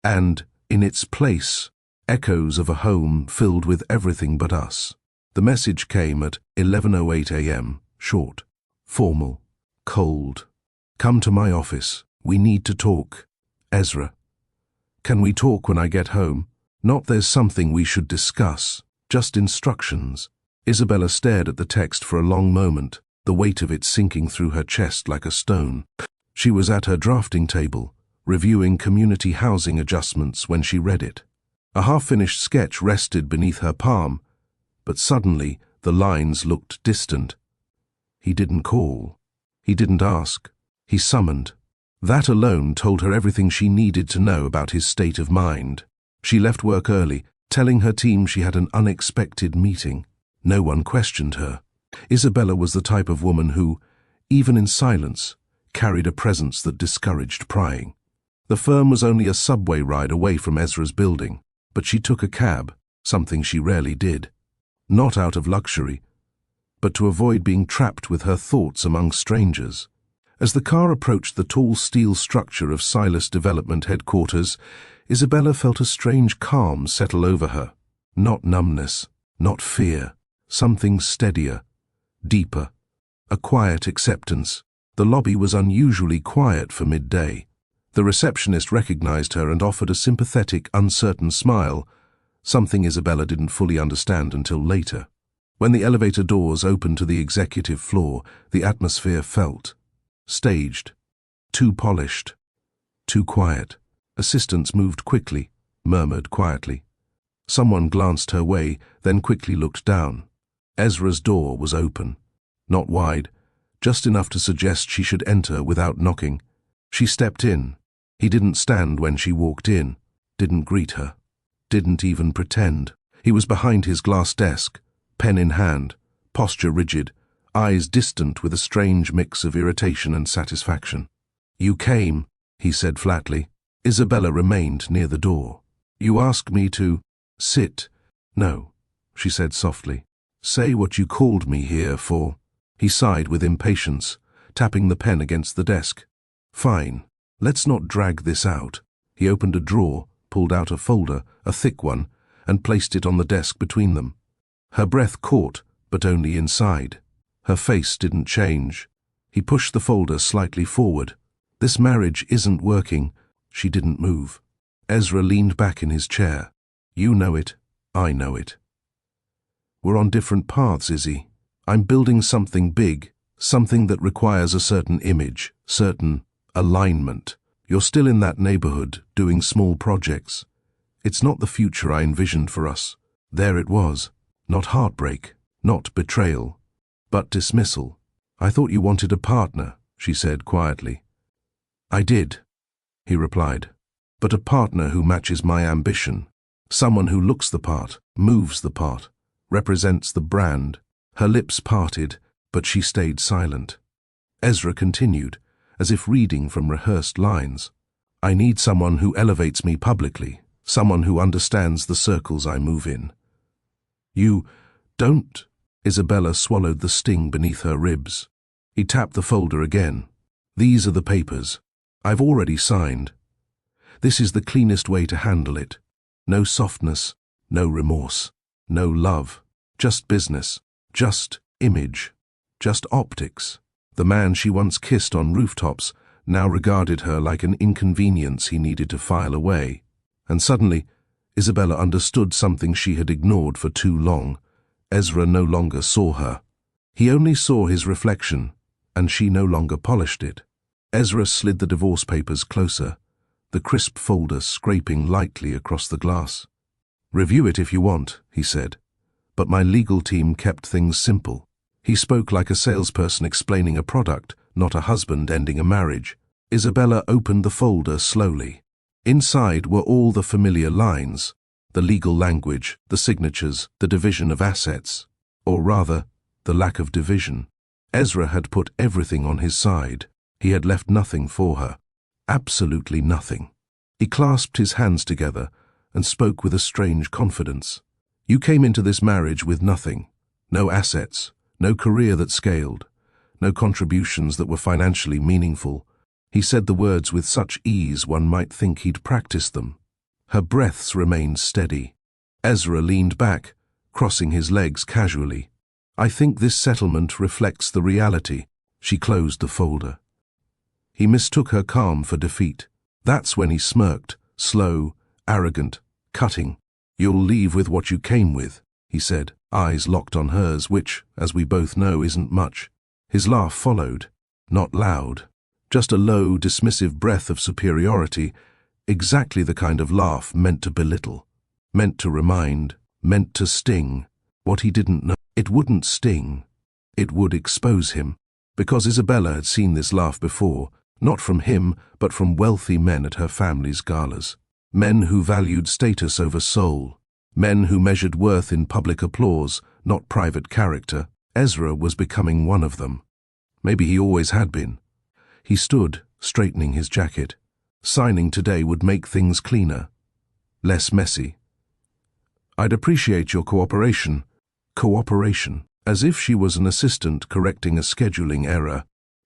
A: And, in its place, echoes of a home filled with everything but us. The message came at 11:08 a.m., short, formal, cold. "Come to my office. We need to talk. Ezra. Can we talk when I get home? Not there's something we should discuss, just instructions." Isabella stared at the text for a long moment, the weight of it sinking through her chest like a stone. She was at her drafting table, reviewing community housing adjustments when she read it. A half-finished sketch rested beneath her palm, but suddenly the lines looked distant. He didn't call. He didn't ask. He summoned. That alone told her everything she needed to know about his state of mind. She left work early, telling her team she had an unexpected meeting. No one questioned her. Isabella was the type of woman who, even in silence, carried a presence that discouraged prying. The firm was only a subway ride away from Ezra's building, but she took a cab, something she rarely did. Not out of luxury, but to avoid being trapped with her thoughts among strangers. As the car approached the tall steel structure of Silas Development headquarters, Isabella felt a strange calm settle over her. Not numbness, not fear, something steadier, deeper, a quiet acceptance. The lobby was unusually quiet for midday. The receptionist recognized her and offered a sympathetic, uncertain smile, something Isabella didn't fully understand until later. When the elevator doors opened to the executive floor, the atmosphere felt staged, too polished, too quiet. Assistants moved quickly, murmured quietly. Someone glanced her way, then quickly looked down. Ezra's door was open. Not wide, just enough to suggest she should enter without knocking. She stepped in. He didn't stand when she walked in, didn't greet her, didn't even pretend. He was behind his glass desk, pen in hand, posture rigid, eyes distant with a strange mix of irritation and satisfaction. "You came," he said flatly. Isabella remained near the door. "You asked me to sit." "No," she said softly. "Say what you called me here for." He sighed with impatience, tapping the pen against the desk. "Fine. Let's not drag this out." He opened a drawer, pulled out a folder, a thick one, and placed it on the desk between them. Her breath caught, but only inside. Her face didn't change. He pushed the folder slightly forward. "This marriage isn't working." She didn't move. Ezra leaned back in his chair. "You know it. I know it. We're on different paths, Izzy. I'm building something big, something that requires a certain image, certain alignment. You're still in that neighborhood, doing small projects. It's not the future I envisioned for us. There it was. Not heartbreak, not betrayal, but dismissal." "I thought you wanted a partner," she said quietly. "I did," he replied, "but a partner who matches my ambition. Someone who looks the part, moves the part, represents the brand." Her lips parted, but she stayed silent. Ezra continued, as if reading from rehearsed lines. "I need someone who elevates me publicly, someone who understands the circles I move in." "You don't..." Isabella swallowed the sting beneath her ribs. He tapped the folder again. "These are the papers. I've already signed. This is the cleanest way to handle it. No softness, no remorse, no love, just business, just image, just optics." The man she once kissed on rooftops now regarded her like an inconvenience he needed to file away. And suddenly, Isabella understood something she had ignored for too long. Ezra no longer saw her. He only saw his reflection, and she no longer polished it. Ezra slid the divorce papers closer, the crisp folder scraping lightly across the glass. "Review it if you want," he said, "but my legal team kept things simple." He spoke like a salesperson explaining a product, not a husband ending a marriage. Isabella opened the folder slowly. Inside were all the familiar lines, the legal language, the signatures, the division of assets, or rather, the lack of division. Ezra had put everything on his side. He had left nothing for her. Absolutely nothing. He clasped his hands together and spoke with a strange confidence. "You came into this marriage with nothing. No assets, no career that scaled, no contributions that were financially meaningful." He said the words with such ease one might think he'd practiced them. Her breaths remained steady. Ezra leaned back, crossing his legs casually. "I think this settlement reflects the reality." She closed the folder. He mistook her calm for defeat. That's when he smirked, slow, arrogant, cutting. "You'll leave with what you came with," he said, eyes locked on hers, which, as we both know, isn't much. His laugh followed, not loud, just a low, dismissive breath of superiority, exactly the kind of laugh meant to belittle, meant to remind, meant to sting. What he didn't know, it wouldn't sting. It would expose him, because Isabella had seen this laugh before, not from him, but from wealthy men at her family's galas. Men who valued status over soul. Men who measured worth in public applause, not private character. Ezra was becoming one of them. Maybe he always had been. He stood, straightening his jacket. Signing today would make things cleaner, less messy. "I'd appreciate your cooperation." Cooperation. As if she was an assistant correcting a scheduling error.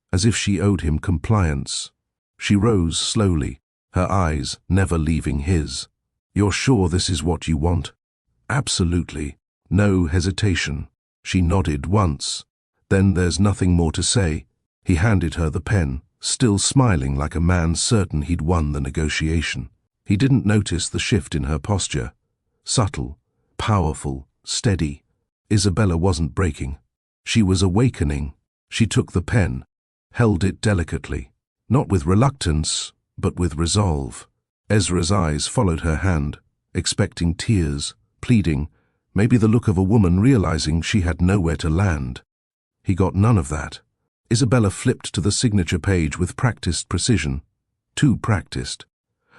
A: As if she owed him compliance. She rose slowly, her eyes never leaving his. "You're sure this is what you want?" "Absolutely." No hesitation. She nodded once. "Then there's nothing more to say." He handed her the pen, still smiling like a man certain he'd won the negotiation. He didn't notice the shift in her posture. Subtle, powerful, steady. Isabella wasn't breaking. She was awakening. She took the pen, held it delicately, not with reluctance, but with resolve. Ezra's eyes followed her hand, expecting tears, pleading, maybe the look of a woman realizing she had nowhere to land. He got none of that. Isabella flipped to the signature page with practiced precision. Too practiced.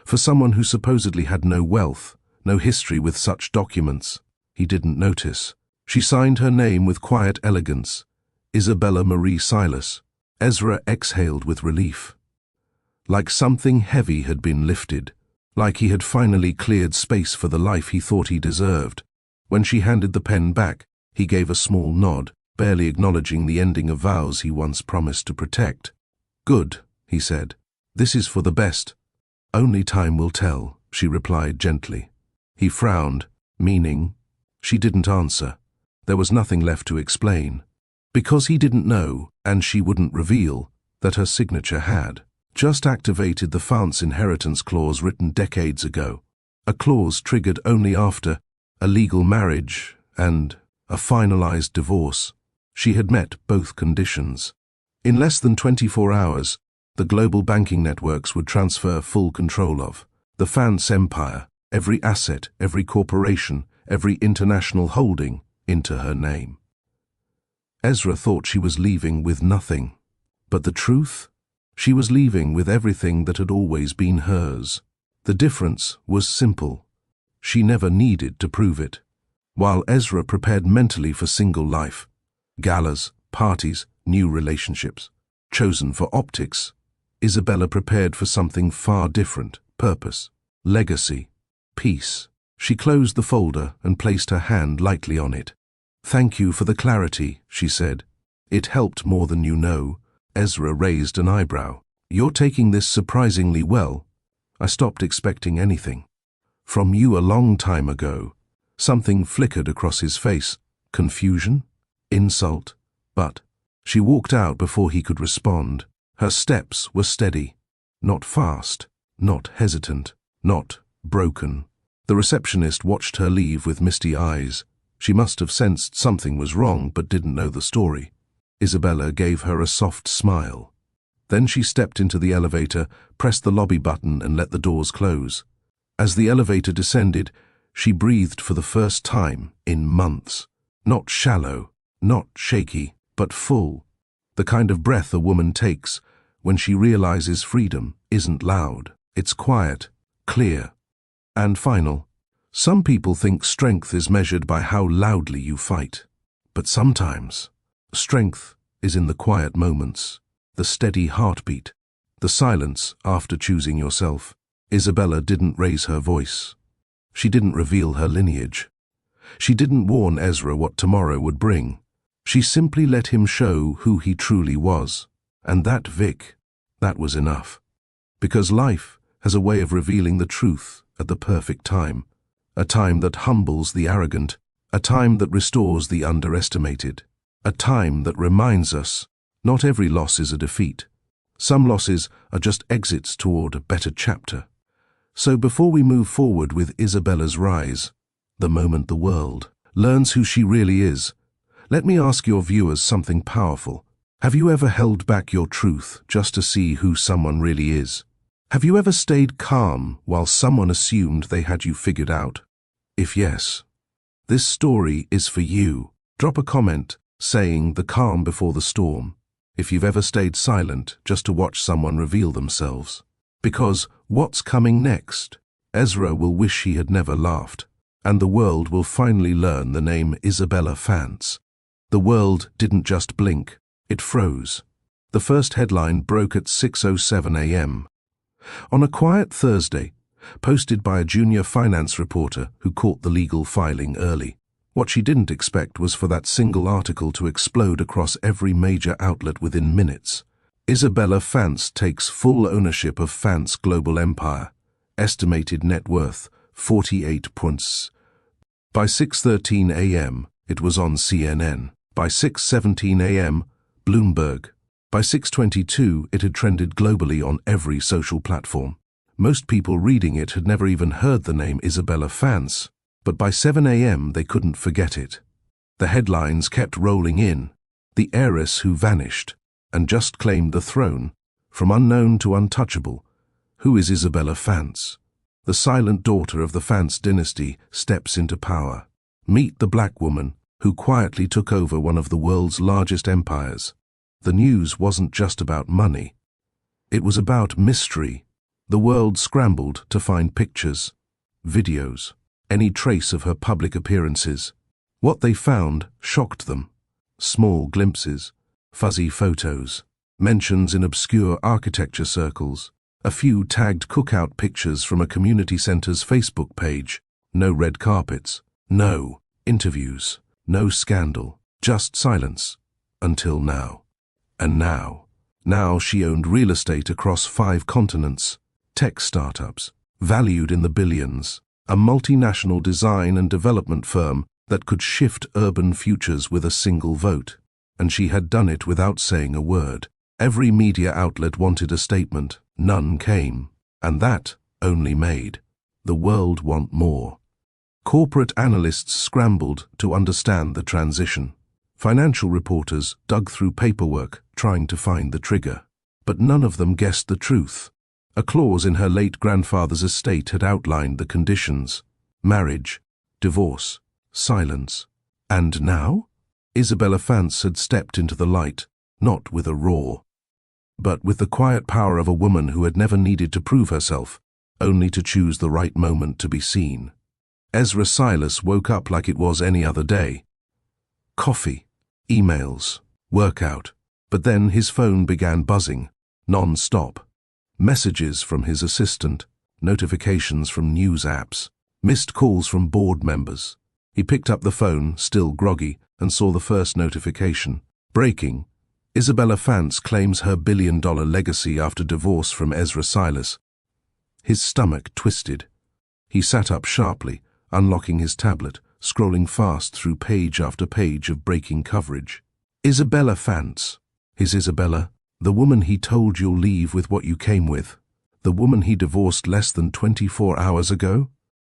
A: For someone who supposedly had no wealth, no history with such documents. He didn't notice. She signed her name with quiet elegance. Isabella Marie Silas. Ezra exhaled with relief. Like something heavy had been lifted. Like he had finally cleared space for the life he thought he deserved. When she handed the pen back, he gave a small nod, barely acknowledging the ending of vows he once promised to protect. "Good," he said. "This is for the best." "Only time will tell," she replied gently. He frowned, meaning. She didn't answer. There was nothing left to explain. Because he didn't know, and she wouldn't reveal, that her signature had just activated the Fant's inheritance clause written decades ago. A clause triggered only after a legal marriage and a finalized divorce. She had met both conditions. In less than 24 hours, the global banking networks would transfer full control of the Fant's empire, every asset, every corporation, every international holding, into her name. Ezra thought she was leaving with nothing. But the truth? She was leaving with everything that had always been hers. The difference was simple. She never needed to prove it. While Ezra prepared mentally for single life, galas, parties, new relationships, chosen for optics, Isabella prepared for something far different: purpose, legacy, peace. She closed the folder and placed her hand lightly on it. "Thank you for the clarity," she said. "It helped more than you know." Ezra raised an eyebrow. "You're taking this surprisingly well. I stopped expecting anything from you a long time ago." Something flickered across his face. Confusion? Insult? But she walked out before he could respond. Her steps were steady. Not fast, not hesitant, not broken. The receptionist watched her leave with misty eyes. She must have sensed something was wrong but didn't know the story. Isabella gave her a soft smile. Then she stepped into the elevator, pressed the lobby button and let the doors close. As the elevator descended, she breathed for the first time in months. Not shallow, not shaky, but full. The kind of breath a woman takes when she realizes freedom isn't loud. It's quiet, clear, and final. Some people think strength is measured by how loudly you fight. But sometimes, strength is in the quiet moments, the steady heartbeat, the silence after choosing yourself. Isabella didn't raise her voice. She didn't reveal her lineage. She didn't warn Ezra what tomorrow would bring. She simply let him show who he truly was. And that was enough. Because life has a way of revealing the truth at the perfect time. A time that humbles the arrogant, a time that restores the underestimated, a time that reminds us not every loss is a defeat. Some losses are just exits toward a better chapter. So before we move forward with Isabella's rise, the moment the world learns who she really is, let me ask your viewers something powerful. Have you ever held back your truth just to see who someone really is? Have you ever stayed calm while someone assumed they had you figured out? If yes, this story is for you. Drop a comment saying the calm before the storm. If you've ever stayed silent just to watch someone reveal themselves. Because what's coming next? Ezra will wish he had never laughed, and the world will finally learn the name Isabella Fance. The world didn't just blink, it froze. The first headline broke at 6:07 a.m. On a quiet Thursday, posted by a junior finance reporter who caught the legal filing early. What she didn't expect was for that single article to explode across every major outlet within minutes. Isabella Fance takes full ownership of Fance Global Empire. Estimated net worth, 48 points. By 6:13 a.m., it was on CNN. By 6:17 a.m., Bloomberg. By 6:22, it had trended globally on every social platform. Most people reading it had never even heard the name Isabella Fance, but by 7 a.m. they couldn't forget it. The headlines kept rolling in. The heiress who vanished and just claimed the throne, from unknown to untouchable. Who is Isabella Fance? The silent daughter of the Fance dynasty steps into power. Meet the black woman who quietly took over one of the world's largest empires. The news wasn't just about money. It was about mystery. The world scrambled to find pictures, videos, any trace of her public appearances. What they found shocked them. Small glimpses, fuzzy photos, mentions in obscure architecture circles, a few tagged cookout pictures from a community center's Facebook page. No red carpets, no interviews, no scandal, just silence. Until now. And now she owned real estate across 5 continents. Tech startups, valued in the billions, a multinational design and development firm that could shift urban futures with a single vote. And she had done it without saying a word. Every media outlet wanted a statement, none came. And that only made the world want more. Corporate analysts scrambled to understand the transition. Financial reporters dug through paperwork trying to find the trigger. But none of them guessed the truth. A clause in her late grandfather's estate had outlined the conditions: marriage, divorce, silence. And now? Isabella Fance had stepped into the light, not with a roar, but with the quiet power of a woman who had never needed to prove herself, only to choose the right moment to be seen. Ezra Silas woke up like it was any other day. Coffee, emails, workout, but then his phone began buzzing, non-stop. Messages from his assistant, notifications from news apps, missed calls from board members. He picked up the phone, still groggy, and saw the first notification. Breaking. Isabella Fance claims her billion-dollar legacy after divorce from Ezra Silas. His stomach twisted. He sat up sharply, unlocking his tablet, scrolling fast through page after page of breaking coverage. Isabella Fance. His Isabella, the woman he told you'll leave with what you came with. The woman he divorced less than 24 hours ago?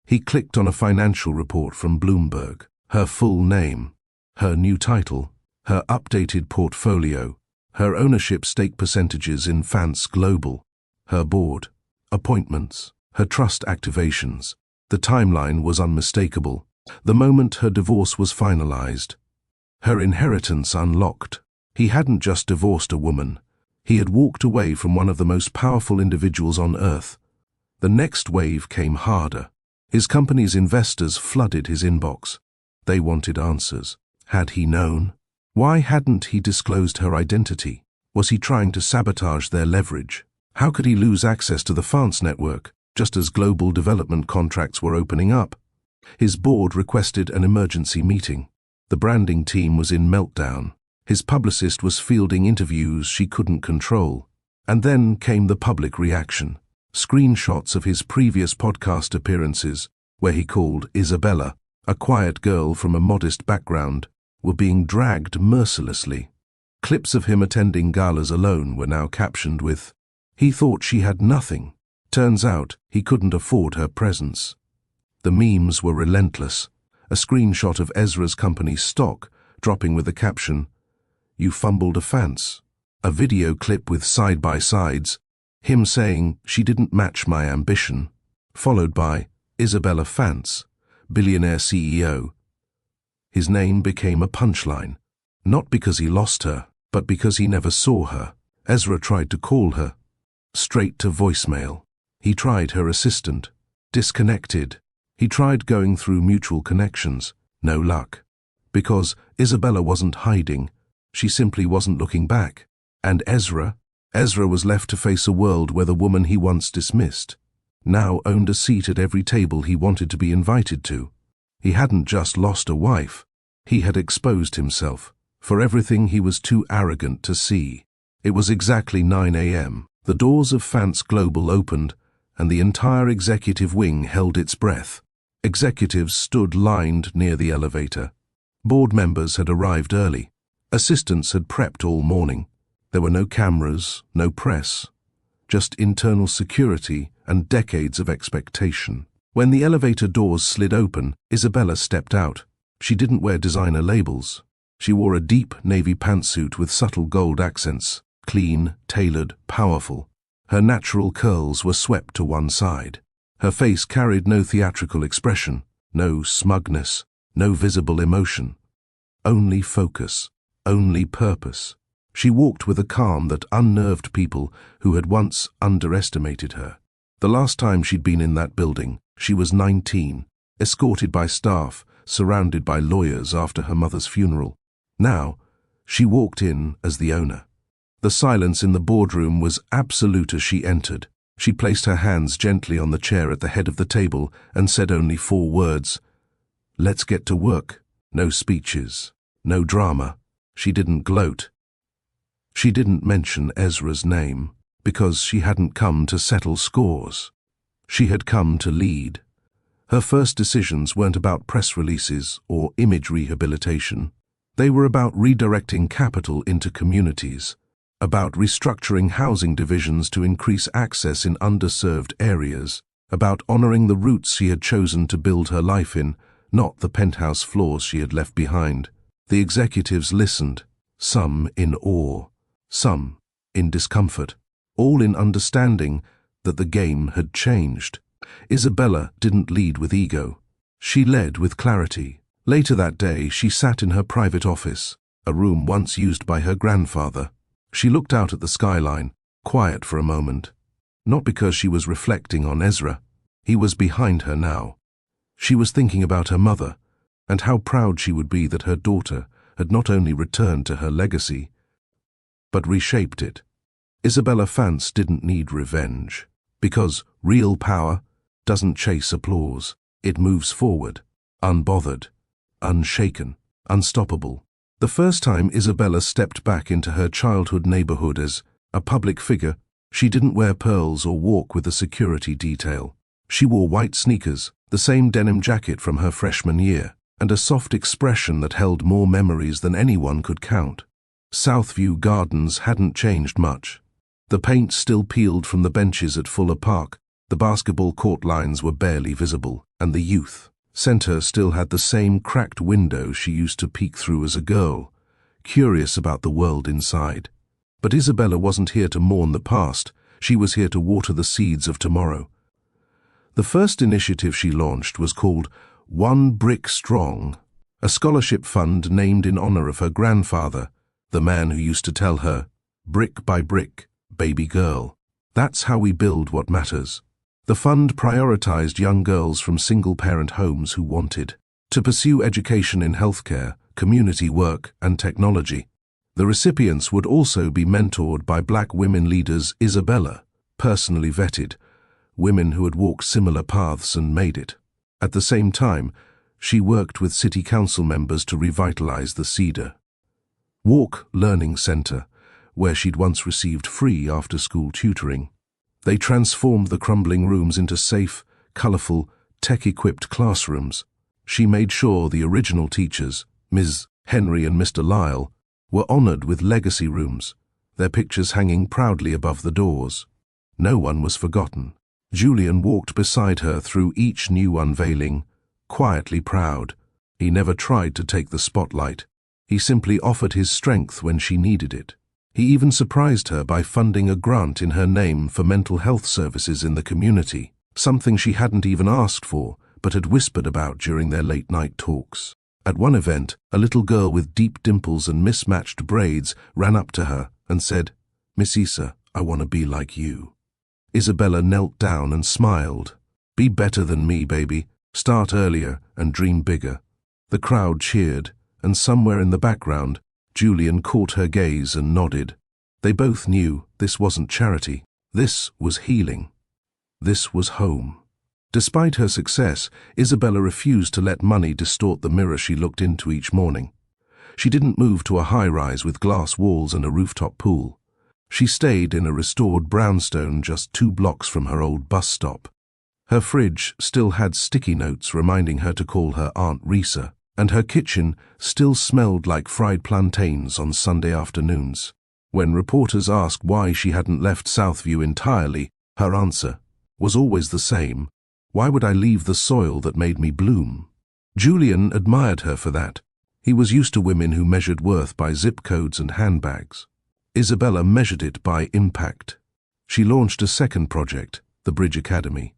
A: He clicked on a financial report from Bloomberg. Her full name, her new title, her updated portfolio, Her ownership stake percentages in Fance Global, her board, appointments, her trust activations. The timeline was unmistakable. The moment her divorce was finalized, her inheritance unlocked. He hadn't just divorced a woman. He had walked away from one of the most powerful individuals on earth. The next wave came harder. His company's investors flooded his inbox. They wanted answers. Had he known? Why hadn't he disclosed her identity? Was he trying to sabotage their leverage? How could he lose access to the Fance network, just as global development contracts were opening up? His board requested an emergency meeting. The branding team was in meltdown. His publicist was fielding interviews she couldn't control. And then came the public reaction. Screenshots of his previous podcast appearances, where he called Isabella, a quiet girl from a modest background, were being dragged mercilessly. Clips of him attending galas alone were now captioned with, "He thought she had nothing. Turns out he couldn't afford her presence." The memes were relentless. A screenshot of Ezra's company's stock, dropping with the caption, "You fumbled a Fance." A video clip with side-by-sides, him saying, "She didn't match my ambition," followed by, "Isabella Fance, billionaire CEO." His name became a punchline, not because he lost her, but because he never saw her. Ezra tried to call her. Straight to voicemail. He tried her assistant. Disconnected. He tried going through mutual connections. No luck. Because Isabella wasn't hiding. She simply wasn't looking back. And Ezra was left to face a world where the woman he once dismissed now owned a seat at every table he wanted to be invited to. He hadn't just lost a wife. He had exposed himself for everything he was too arrogant to see. It was exactly 9 a.m. The doors of Fance Global opened, and the entire executive wing held its breath. Executives stood lined near the elevator. Board members had arrived early. Assistants had prepped all morning. There were no cameras, no press, just internal security and decades of expectation. When the elevator doors slid open, Isabella stepped out. She didn't wear designer labels. She wore a deep navy pantsuit with subtle gold accents, clean, tailored, powerful. Her natural curls were swept to one side. Her face carried no theatrical expression, no smugness, no visible emotion. Only focus, only purpose. She walked with a calm that unnerved people who had once underestimated her. The last time she'd been in that building, she was 19, escorted by staff, surrounded by lawyers after her mother's funeral. Now, she walked in as the owner. The silence in the boardroom was absolute as she entered. She placed her hands gently on the chair at the head of the table and said only 4 words. "Let's get to work." No speeches, no drama. She didn't gloat. She didn't mention Ezra's name, because she hadn't come to settle scores. She had come to lead. Her first decisions weren't about press releases or image rehabilitation. They were about redirecting capital into communities, about restructuring housing divisions to increase access in underserved areas, about honoring the roots she had chosen to build her life in, not the penthouse floors she had left behind. The executives listened, some in awe, some in discomfort, all in understanding that the game had changed. Isabella didn't lead with ego. She led with clarity. Later that day, she sat in her private office, a room once used by her grandfather. She looked out at the skyline, quiet for a moment. Not because she was reflecting on Ezra. He was behind her now. She was thinking about her mother, and how proud she would be that her daughter had not only returned to her legacy, but reshaped it. Isabella Fance didn't need revenge, because real power doesn't chase applause. It moves forward, unbothered, unshaken, unstoppable. The first time Isabella stepped back into her childhood neighborhood as a public figure, she didn't wear pearls or walk with a security detail. She wore white sneakers, the same denim jacket from her freshman year, and a soft expression that held more memories than anyone could count. Southview Gardens hadn't changed much. The paint still peeled from the benches at Fuller Park, the basketball court lines were barely visible, and the youth center still had the same cracked window she used to peek through as a girl, curious about the world inside. But Isabella wasn't here to mourn the past, she was here to water the seeds of tomorrow. The first initiative she launched was called One Brick Strong, a scholarship fund named in honor of her grandfather, the man who used to tell her, "Brick by brick, baby girl. That's how we build what matters." The fund prioritized young girls from single-parent homes who wanted to pursue education in healthcare, community work, and technology. The recipients would also be mentored by black women leaders Isabella, personally vetted, women who had walked similar paths and made it. At the same time, she worked with city council members to revitalize the Cedar Walk Learning Center, where she'd once received free after-school tutoring. They transformed the crumbling rooms into safe, colorful, tech-equipped classrooms. She made sure the original teachers, Ms. Henry and Mr. Lyle, were honored with legacy rooms, their pictures hanging proudly above the doors. No one was forgotten. Julian walked beside her through each new unveiling, quietly proud. He never tried to take the spotlight. He simply offered his strength when she needed it. He even surprised her by funding a grant in her name for mental health services in the community, something she hadn't even asked for, but had whispered about during their late-night talks. At one event, a little girl with deep dimples and mismatched braids ran up to her and said, "Miss Issa, I want to be like you." Isabella knelt down and smiled. "Be better than me, baby. Start earlier and dream bigger." The crowd cheered, and somewhere in the background, Julian caught her gaze and nodded. They both knew this wasn't charity. This was healing. This was home. Despite her success, Isabella refused to let money distort the mirror she looked into each morning. She didn't move to a high-rise with glass walls and a rooftop pool. She stayed in a restored brownstone just 2 blocks from her old bus stop. Her fridge still had sticky notes reminding her to call her Aunt Risa, and her kitchen still smelled like fried plantains on Sunday afternoons. When reporters asked why she hadn't left Southview entirely, her answer was always the same: "Why would I leave the soil that made me bloom?" Julian admired her for that. He was used to women who measured worth by zip codes and handbags. Isabella measured it by impact. She launched a second project, the Bridge Academy,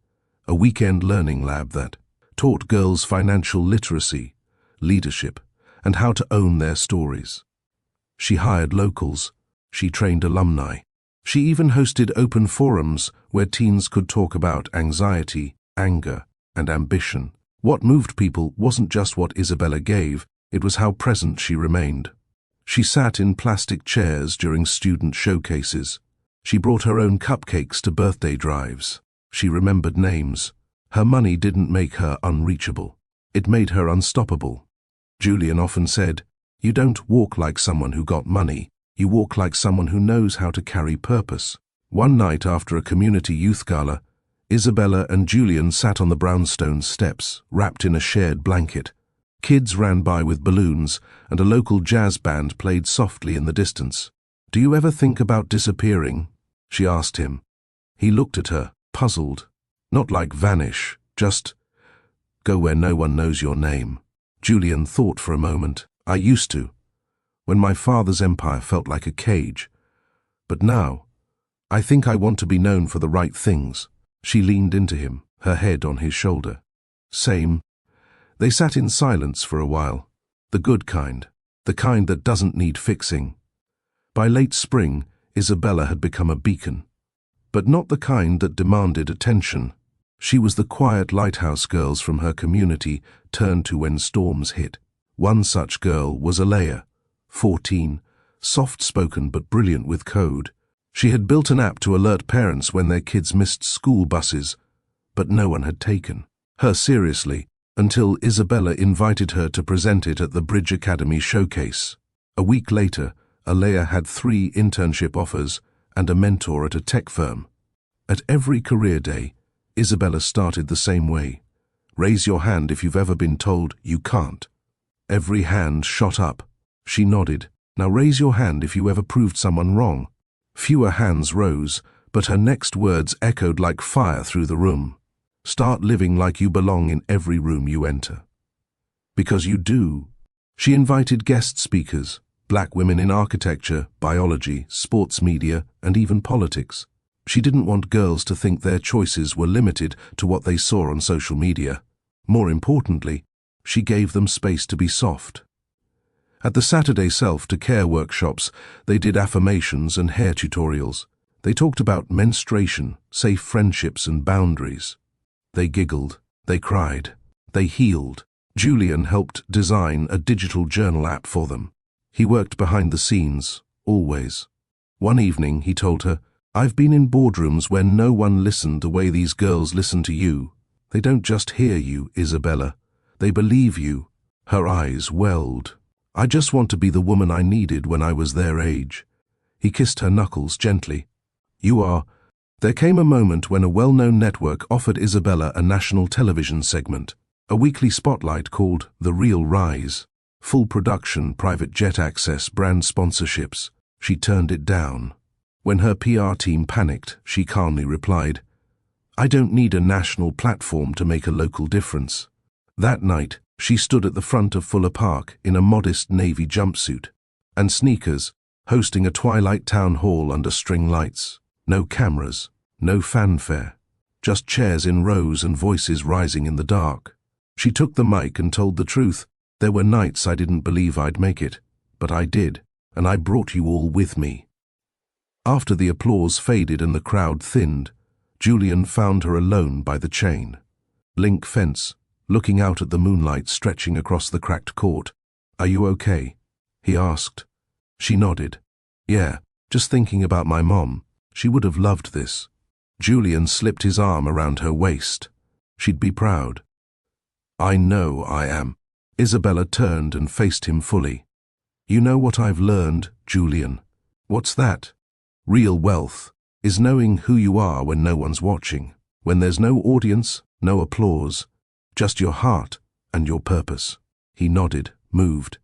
A: a weekend learning lab that taught girls financial literacy, leadership, and how to own their stories. She hired locals. She trained alumni. She even hosted open forums where teens could talk about anxiety, anger, and ambition. What moved people wasn't just what Isabella gave, it was how present she remained. She sat in plastic chairs during student showcases. She brought her own cupcakes to birthday drives. She remembered names. Her money didn't make her unreachable. It made her unstoppable. Julian often said, "You don't walk like someone who got money. You walk like someone who knows how to carry purpose." One night after a community youth gala, Isabella and Julian sat on the brownstone steps, wrapped in a shared blanket. Kids ran by with balloons, and a local jazz band played softly in the distance. "Do you ever think about disappearing?" she asked him. He looked at her, puzzled. Not like vanish, just go where no one knows your name. Julian thought for a moment. "I used to, when my father's empire felt like a cage. But now, I think I want to be known for the right things." She leaned into him, her head on his shoulder. "Same." They sat in silence for a while. The good kind, the kind that doesn't need fixing. By late spring, Isabella had become a beacon. But not the kind that demanded attention. She was the quiet lighthouse girls from her community turned to when storms hit. One such girl was Alea, 14, soft-spoken but brilliant with code. She had built an app to alert parents when their kids missed school buses, but no one had taken her seriously until Isabella invited her to present it at the Bridge Academy showcase. A week later, Alea had 3 internship offers and a mentor at a tech firm. At every career day, Isabella started the same way. "Raise your hand if you've ever been told you can't." Every hand shot up. She nodded. "Now raise your hand if you ever proved someone wrong." Fewer hands rose, but her next words echoed like fire through the room. "Start living like you belong in every room you enter." Because you do. She invited guest speakers, black women in architecture, biology, sports media, and even politics. She didn't want girls to think their choices were limited to what they saw on social media. More importantly, she gave them space to be soft. At the Saturday self-to-care workshops, they did affirmations and hair tutorials. They talked about menstruation, safe friendships, and boundaries. They giggled, they cried, they healed. Julian helped design a digital journal app for them. He worked behind the scenes, always. One evening, he told her, "I've been in boardrooms where no one listened the way these girls listen to you. They don't just hear you, Isabella. They believe you." Her eyes welled. "I just want to be the woman I needed when I was their age." He kissed her knuckles gently. "You are." There came a moment when a well-known network offered Isabella a national television segment, a weekly spotlight called The Real Rise. Full production, private jet access, brand sponsorships. She turned it down. When her PR team panicked, she calmly replied, "I don't need a national platform to make a local difference." That night, she stood at the front of Fuller Park in a modest navy jumpsuit and sneakers, hosting a twilight town hall under string lights. No cameras, no fanfare, just chairs in rows and voices rising in the dark. She took the mic and told the truth. "There were nights I didn't believe I'd make it, but I did, and I brought you all with me." After the applause faded and the crowd thinned, Julian found her alone by the chain link fence, looking out at the moonlight stretching across the cracked court. "Are you okay?" he asked. She nodded. "Yeah, just thinking about my mom. She would have loved this." Julian slipped his arm around her waist. "She'd be proud." "I know I am." Isabella turned and faced him fully. "You know what I've learned, Julian?" "What's that?" "Real wealth is knowing who you are when no one's watching, when there's no audience, no applause, just your heart and your purpose." He nodded, moved.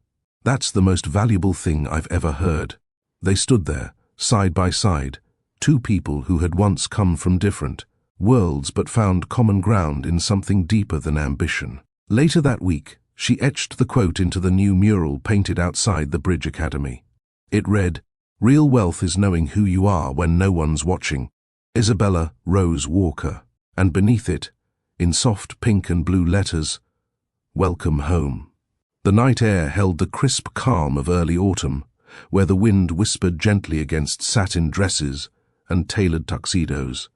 A: "That's the most valuable thing I've ever heard." They stood there, side by side, two people who had once come from different worlds but found common ground in something deeper than ambition. Later that week, she etched the quote into the new mural painted outside the Bridge Academy. It read, "Real wealth is knowing who you are when no one's watching. Isabella Rose Walker." And beneath it, in soft pink and blue letters, "Welcome home." The night air held the crisp calm of early autumn, where the wind whispered gently against satin dresses and tailored tuxedos.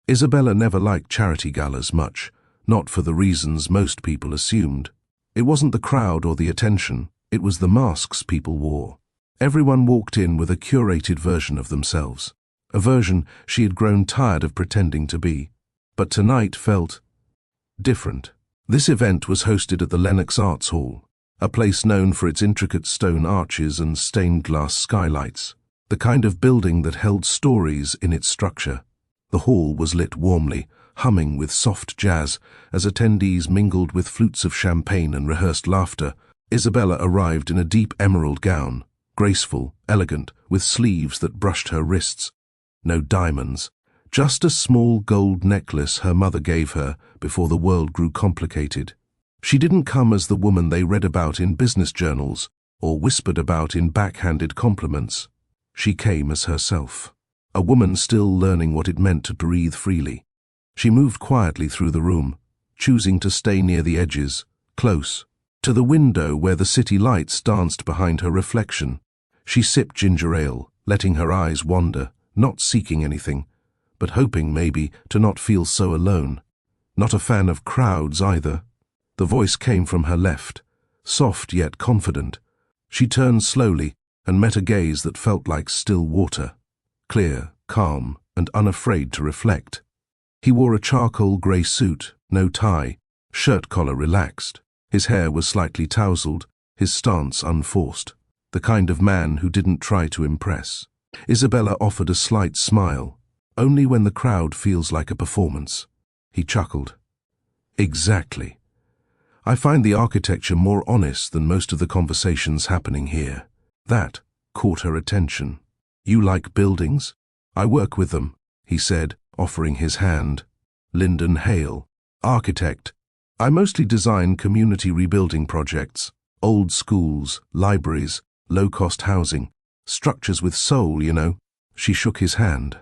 A: Isabella never liked charity galas much, not for the reasons most people assumed. It wasn't the crowd or the attention, it was the masks people wore. Everyone walked in with a curated version of themselves, a version she had grown tired of pretending to be. But tonight felt different. This event was hosted at the Lenox Arts Hall, a place known for its intricate stone arches and stained glass skylights, the kind of building that held stories in its structure. The hall was lit warmly, humming with soft jazz as attendees mingled with flutes of champagne and rehearsed laughter. Isabella arrived in a deep emerald gown, graceful, elegant, with sleeves that brushed her wrists. No diamonds, just a small gold necklace her mother gave her before the world grew complicated. She didn't come as the woman they read about in business journals or whispered about in backhanded compliments. She came as herself, a woman still learning what it meant to breathe freely. She moved quietly through the room, choosing to stay near the edges, close to the window where the city lights danced behind her reflection. She sipped ginger ale, letting her eyes wander, not seeking anything, but hoping maybe to not feel so alone. Not a fan of crowds either. The voice came from her left, soft yet confident. She turned slowly and met a gaze that felt like still water, clear, calm, and unafraid to reflect. He wore a charcoal grey suit, no tie, shirt collar relaxed. His hair was slightly tousled, his stance unforced, the kind of man who didn't try to impress. Isabella offered a slight smile, only when the crowd feels like a performance. He chuckled. "Exactly. I find the architecture more honest than most of the conversations happening here." That caught her attention. "You like buildings?" "I work with them," he said, offering his hand. "Lyndon Hale, architect. I mostly design community rebuilding projects, old schools, libraries, low-cost housing, structures with soul, you know. She shook his hand.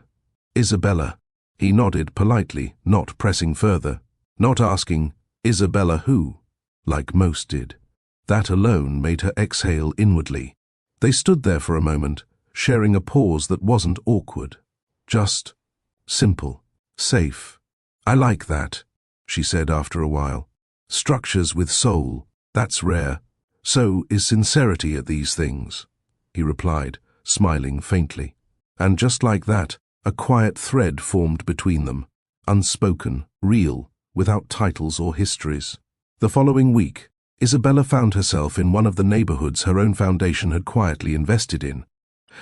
A: Isabella. He nodded politely, not pressing further, not asking, Isabella who? Like most did. That alone made her exhale inwardly. They stood there for a moment, sharing a pause that wasn't awkward. Just simple, safe. I like that, she said after a while. Structures with soul, that's rare. So is sincerity at these things, he replied, smiling faintly. And just like that, a quiet thread formed between them, unspoken, real, without titles or histories. The following week, Isabella found herself in one of the neighborhoods her own foundation had quietly invested in.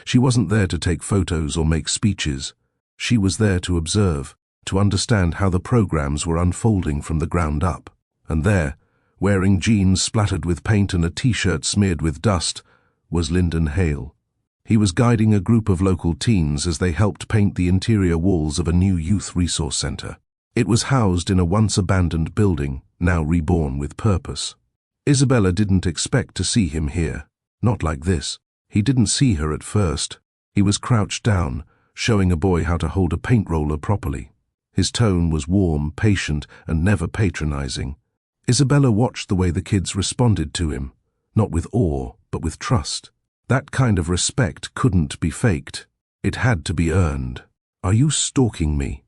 A: She wasn't there to take photos or make speeches. She was there to observe, to understand how the programs were unfolding from the ground up. And there, wearing jeans splattered with paint and a t-shirt smeared with dust, was Lyndon Hale. He was guiding a group of local teens as they helped paint the interior walls of a new youth resource center. It was housed in a once-abandoned building, now reborn with purpose. Isabella didn't expect to see him here. Not like this. He didn't see her at first. He was crouched down, showing a boy how to hold a paint roller properly. His tone was warm, patient, and never patronizing. Isabella watched the way the kids responded to him, not with awe, but with trust. That kind of respect couldn't be faked. It had to be earned. "Are you stalking me?"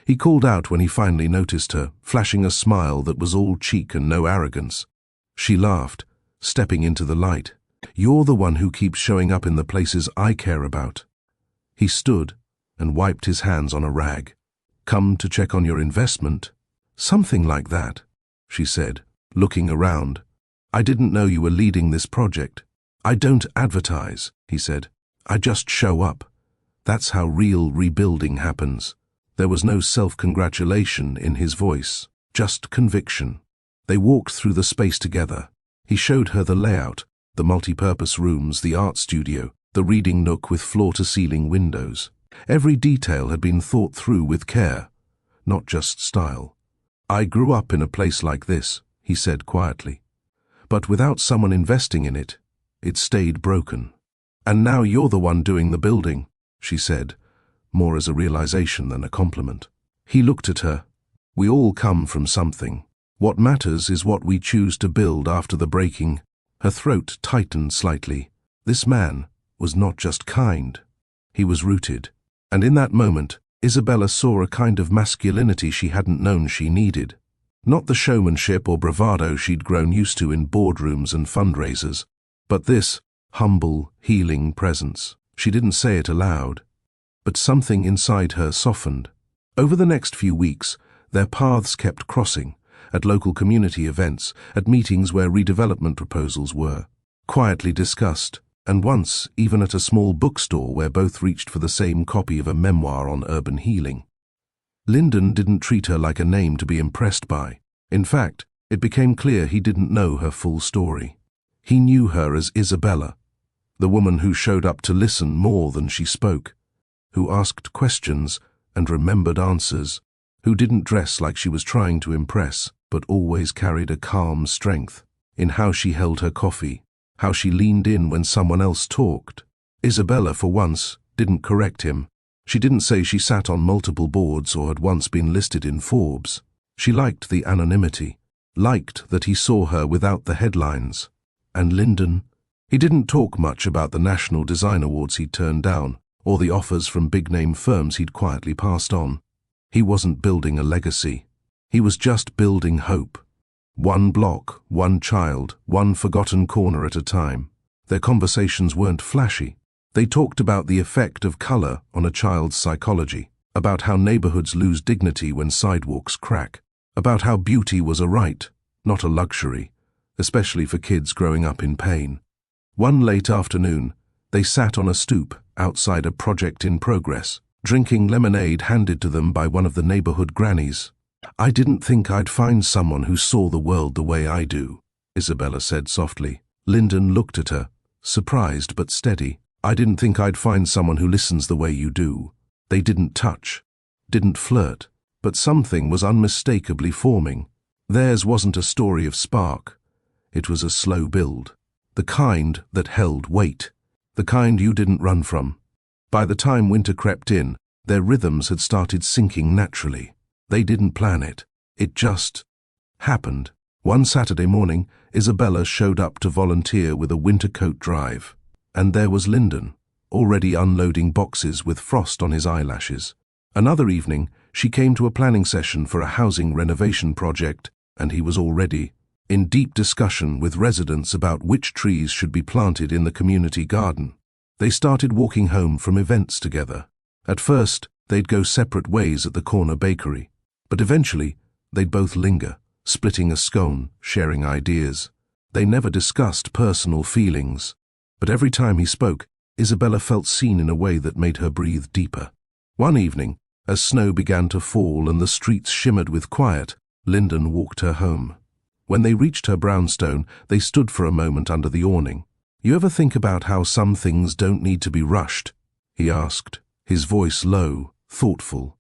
A: He called out when he finally noticed her, flashing a smile that was all cheek and no arrogance. She laughed, stepping into the light. "You're the one who keeps showing up in the places I care about." He stood and wiped his hands on a rag. "Come to check on your investment?" "Something like that," she said, looking around. "I didn't know you were leading this project." "I don't advertise," he said. "I just show up. That's how real rebuilding happens." There was no self-congratulation in his voice, just conviction. They walked through the space together. He showed her the layout, the multi-purpose rooms, the art studio, the reading nook with floor-to-ceiling windows. Every detail had been thought through with care, not just style. "I grew up in a place like this," he said quietly. "But without someone investing in it, it stayed broken. And now you're the one doing the building," she said, more as a realization than a compliment. He looked at her. "We all come from something. What matters is what we choose to build after the breaking." Her throat tightened slightly. This man was not just kind. He was rooted. And in that moment, Isabella saw a kind of masculinity she hadn't known she needed. Not the showmanship or bravado she'd grown used to in boardrooms and fundraisers, but this humble, healing presence. She didn't say it aloud, but something inside her softened. Over the next few weeks, their paths kept crossing, at local community events, at meetings where redevelopment proposals were quietly discussed, and once even at a small bookstore where both reached for the same copy of a memoir on urban healing. Lyndon didn't treat her like a name to be impressed by. In fact, it became clear he didn't know her full story. He knew her as Isabella, the woman who showed up to listen more than she spoke, who asked questions and remembered answers, who didn't dress like she was trying to impress, but always carried a calm strength in how she held her coffee, how she leaned in when someone else talked. Isabella, for once, didn't correct him. She didn't say she sat on multiple boards or had once been listed in Forbes. She liked the anonymity, liked that he saw her without the headlines. And Lyndon? He didn't talk much about the National Design Awards he'd turned down, or the offers from big-name firms he'd quietly passed on. He wasn't building a legacy. He was just building hope. One block, one child, one forgotten corner at a time. Their conversations weren't flashy. They talked about the effect of color on a child's psychology, about how neighborhoods lose dignity when sidewalks crack, about how beauty was a right, not a luxury, especially for kids growing up in pain. One late afternoon, they sat on a stoop outside a project in progress, drinking lemonade handed to them by one of the neighborhood grannies. "I didn't think I'd find someone who saw the world the way I do," Isabella said softly. Lyndon looked at her, surprised but steady. "I didn't think I'd find someone who listens the way you do." They didn't touch, didn't flirt, but something was unmistakably forming. Theirs wasn't a story of spark. It was a slow build. the kind that held weight, the kind you didn't run from. By the time winter crept in, their rhythms had started sinking naturally. They didn't plan it. It just happened. One Saturday morning, Isabella showed up to volunteer with a winter coat drive. And there was Lyndon, already unloading boxes with frost on his eyelashes. Another evening, she came to a planning session for a housing renovation project, and he was already in deep discussion with residents about which trees should be planted in the community garden. They started walking home from events together. At first, they'd go separate ways at the corner bakery, but eventually, they'd both linger, splitting a scone, sharing ideas. They never discussed personal feelings, but every time he spoke, Isabella felt seen in a way that made her breathe deeper. One evening, as snow began to fall and the streets shimmered with quiet, Lyndon walked her home. When they reached her brownstone, they stood for a moment under the awning. "You ever think about how some things don't need to be rushed?" he asked, his voice low, thoughtful.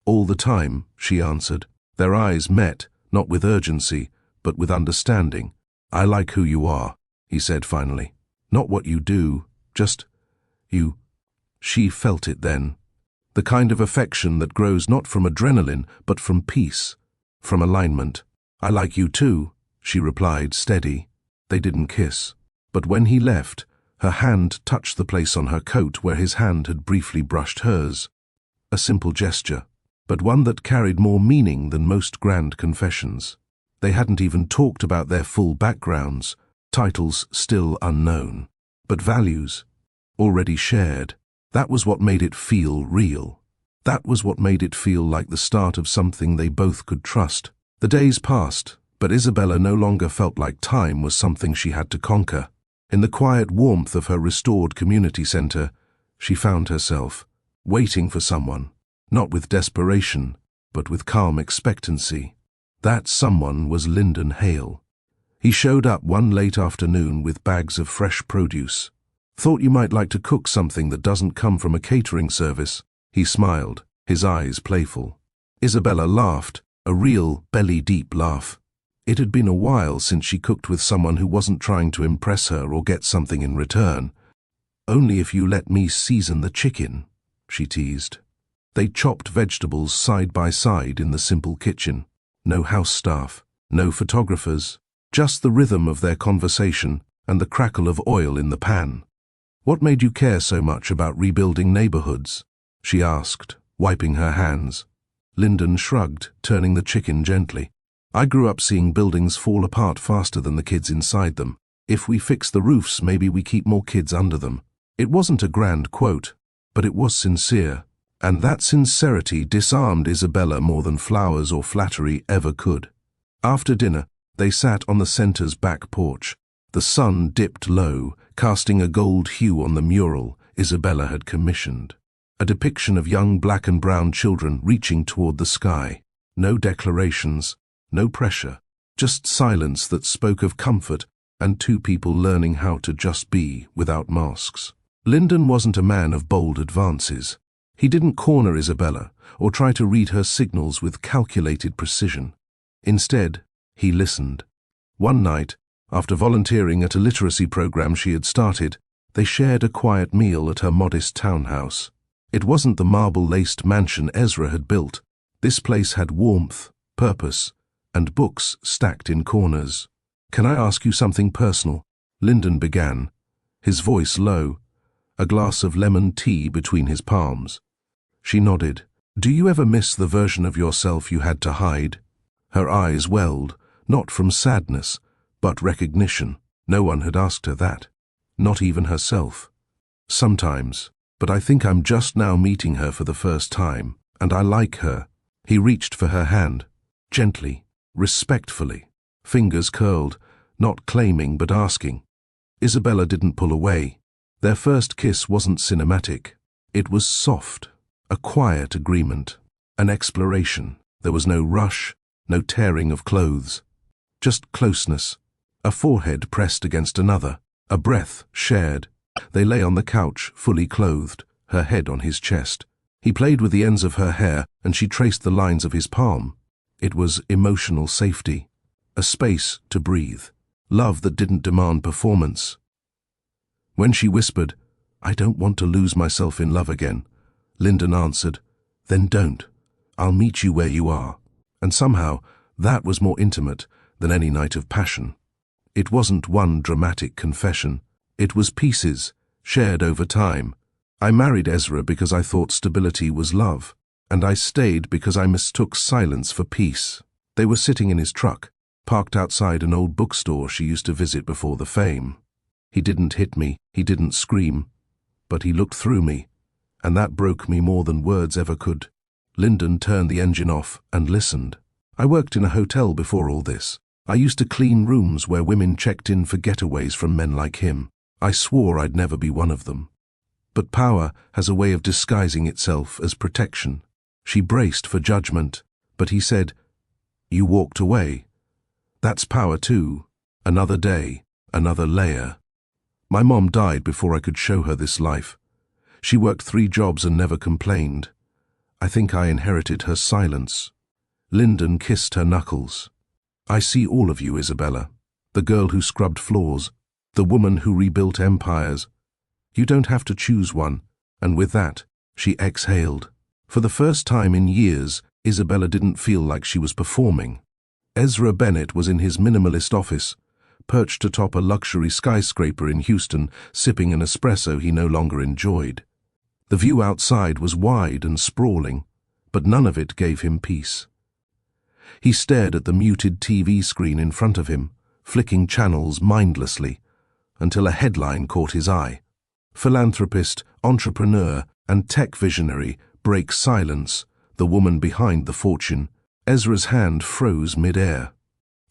A: "All the time," she answered. Their eyes met, not with urgency, but with understanding. "I like who you are," he said finally. "Not what you do, just you." She felt it then. The kind of affection that grows not from adrenaline, but from peace, from alignment. "I like you too," she replied, steady. They didn't kiss. But when he left, her hand touched the place on her coat where his hand had briefly brushed hers. A simple gesture, but one that carried more meaning than most grand confessions. They hadn't even talked about their full backgrounds, titles still unknown, but values already shared. That was what made it feel real. That was what made it feel like the start of something they both could trust. The days passed, but Isabella no longer felt like time was something she had to conquer. In the quiet warmth of her restored community center, she found herself waiting for someone, not with desperation, but with calm expectancy. That someone was Lyndon Hale. He showed up one late afternoon with bags of fresh produce. "Thought you might like to cook something that doesn't come from a catering service." He smiled, his eyes playful. Isabella laughed, a real belly-deep laugh. It had been a while since she cooked with someone who wasn't trying to impress her or get something in return. "Only if you let me season the chicken," she teased. They chopped vegetables side by side in the simple kitchen. No house staff, no photographers, just the rhythm of their conversation and the crackle of oil in the pan. "What made you care so much about rebuilding neighborhoods?" she asked, wiping her hands. Lyndon shrugged, turning the chicken gently. "I grew up seeing buildings fall apart faster than the kids inside them. If we fix the roofs, maybe we keep more kids under them." It wasn't a grand quote, but it was sincere, and that sincerity disarmed Isabella more than flowers or flattery ever could. After dinner, they sat on the center's back porch. The sun dipped low, casting a gold hue on the mural Isabella had commissioned. A depiction of young black and brown children reaching toward the sky. No declarations, no pressure, just silence that spoke of comfort and two people learning how to just be without masks. Lyndon wasn't a man of bold advances. He didn't corner Isabella or try to read her signals with calculated precision. Instead, he listened. One night, after volunteering at a literacy program she had started, they shared a quiet meal at her modest townhouse. It wasn't the marble-laced mansion Ezra had built. This place had warmth, purpose, and books stacked in corners. "Can I ask you something personal?" Lyndon began, his voice low, a glass of lemon tea between his palms. She nodded. "Do you ever miss the version of yourself you had to hide?" Her eyes welled, not from sadness, but recognition. No one had asked her that, not even herself. "Sometimes, but I think I'm just now meeting her for the first time, and I like her." He reached for her hand, gently, respectfully, fingers curled, not claiming but asking. Isabella didn't pull away. Their first kiss wasn't cinematic. It was soft, a quiet agreement, an exploration. There was no rush, no tearing of clothes, just closeness, a forehead pressed against another, a breath shared. They lay on the couch, fully clothed, her head on his chest. He played with the ends of her hair, and she traced the lines of his palm. It was emotional safety, a space to breathe. love that didn't demand performance. When she whispered, "I don't want to lose myself in love again," Lyndon answered, "Then don't. I'll meet you where you are." And somehow, that was more intimate than any night of passion. It wasn't one dramatic confession. It was pieces, shared over time. I married Ezra because I thought stability was love, and I stayed because I mistook silence for peace. They were sitting in his truck, parked outside an old bookstore she used to visit before the fame. He didn't hit me, he didn't scream, but he looked through me, and that broke me more than words ever could. Lyndon turned the engine off and listened. I worked in a hotel before all this. I used to clean rooms where women checked in for getaways from men like him. I swore I'd never be one of them. But power has a way of disguising itself as protection. She braced for judgment, but he said, "You walked away. That's power too. Another day, another layer." My mom died before I could show her this life. She worked 3 jobs and never complained. I think I inherited her silence. Lyndon kissed her knuckles. "I see all of you, Isabella. The girl who scrubbed floors, the woman who rebuilt empires. You don't have to choose one." And with that, she exhaled. For the first time in years, Isabella didn't feel like she was performing. Ezra Bennett was in his minimalist office, perched atop a luxury skyscraper in Houston, sipping an espresso he no longer enjoyed. The view outside was wide and sprawling, but none of it gave him peace. He stared at the muted TV screen in front of him, flicking channels mindlessly, until a headline caught his eye. "Philanthropist, entrepreneur, and tech visionary breaks silence, the woman behind the fortune." Ezra's hand froze mid-air.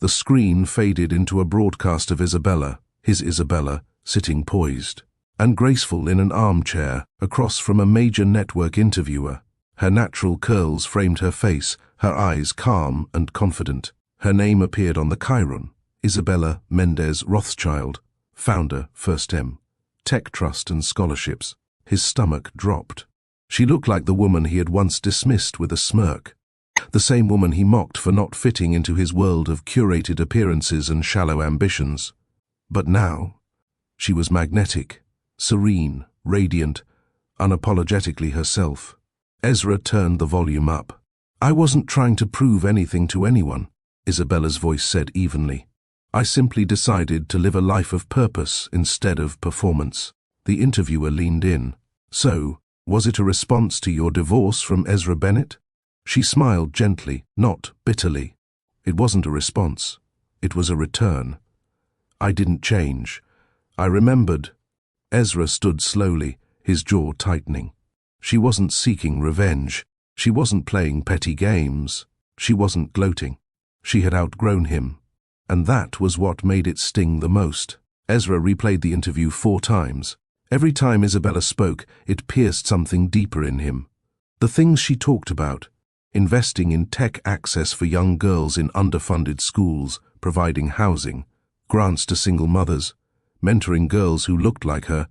A: The screen faded into a broadcast of Isabella, his Isabella, sitting poised and graceful in an armchair across from a major network interviewer. Her natural curls framed her face, her eyes calm and confident. Her name appeared on the chyron, Isabella Mendez Rothschild, founder, First M, Tech Trust and Scholarships. His stomach dropped. She looked like the woman he had once dismissed with a smirk. The same woman he mocked for not fitting into his world of curated appearances and shallow ambitions. But now, she was magnetic, serene, radiant, unapologetically herself. Ezra turned the volume up. "I wasn't trying to prove anything to anyone," Isabella's voice said evenly. "I simply decided to live a life of purpose instead of performance." The interviewer leaned in. "So, was it a response to your divorce from Ezra Bennett?" She smiled gently, not bitterly. "It wasn't a response. It was a return. I didn't change. I remembered." Ezra stood slowly, his jaw tightening. She wasn't seeking revenge. She wasn't playing petty games. She wasn't gloating. She had outgrown him. And that was what made it sting the most. Ezra replayed the interview 4 times. Every time Isabella spoke, it pierced something deeper in him. The things she talked about, investing in tech access for young girls in underfunded schools, providing housing, grants to single mothers, mentoring girls who looked like her.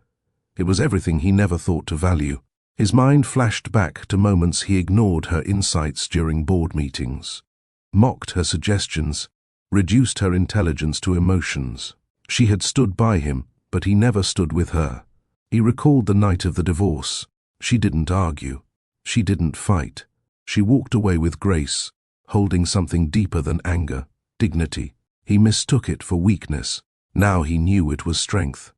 A: It was everything he never thought to value. His mind flashed back to moments he ignored her insights during board meetings, mocked her suggestions, reduced her intelligence to emotions. She had stood by him, but he never stood with her. He recalled the night of the divorce. She didn't argue. She didn't fight. She walked away with grace, holding something deeper than anger, dignity. He mistook it for weakness. Now he knew it was strength.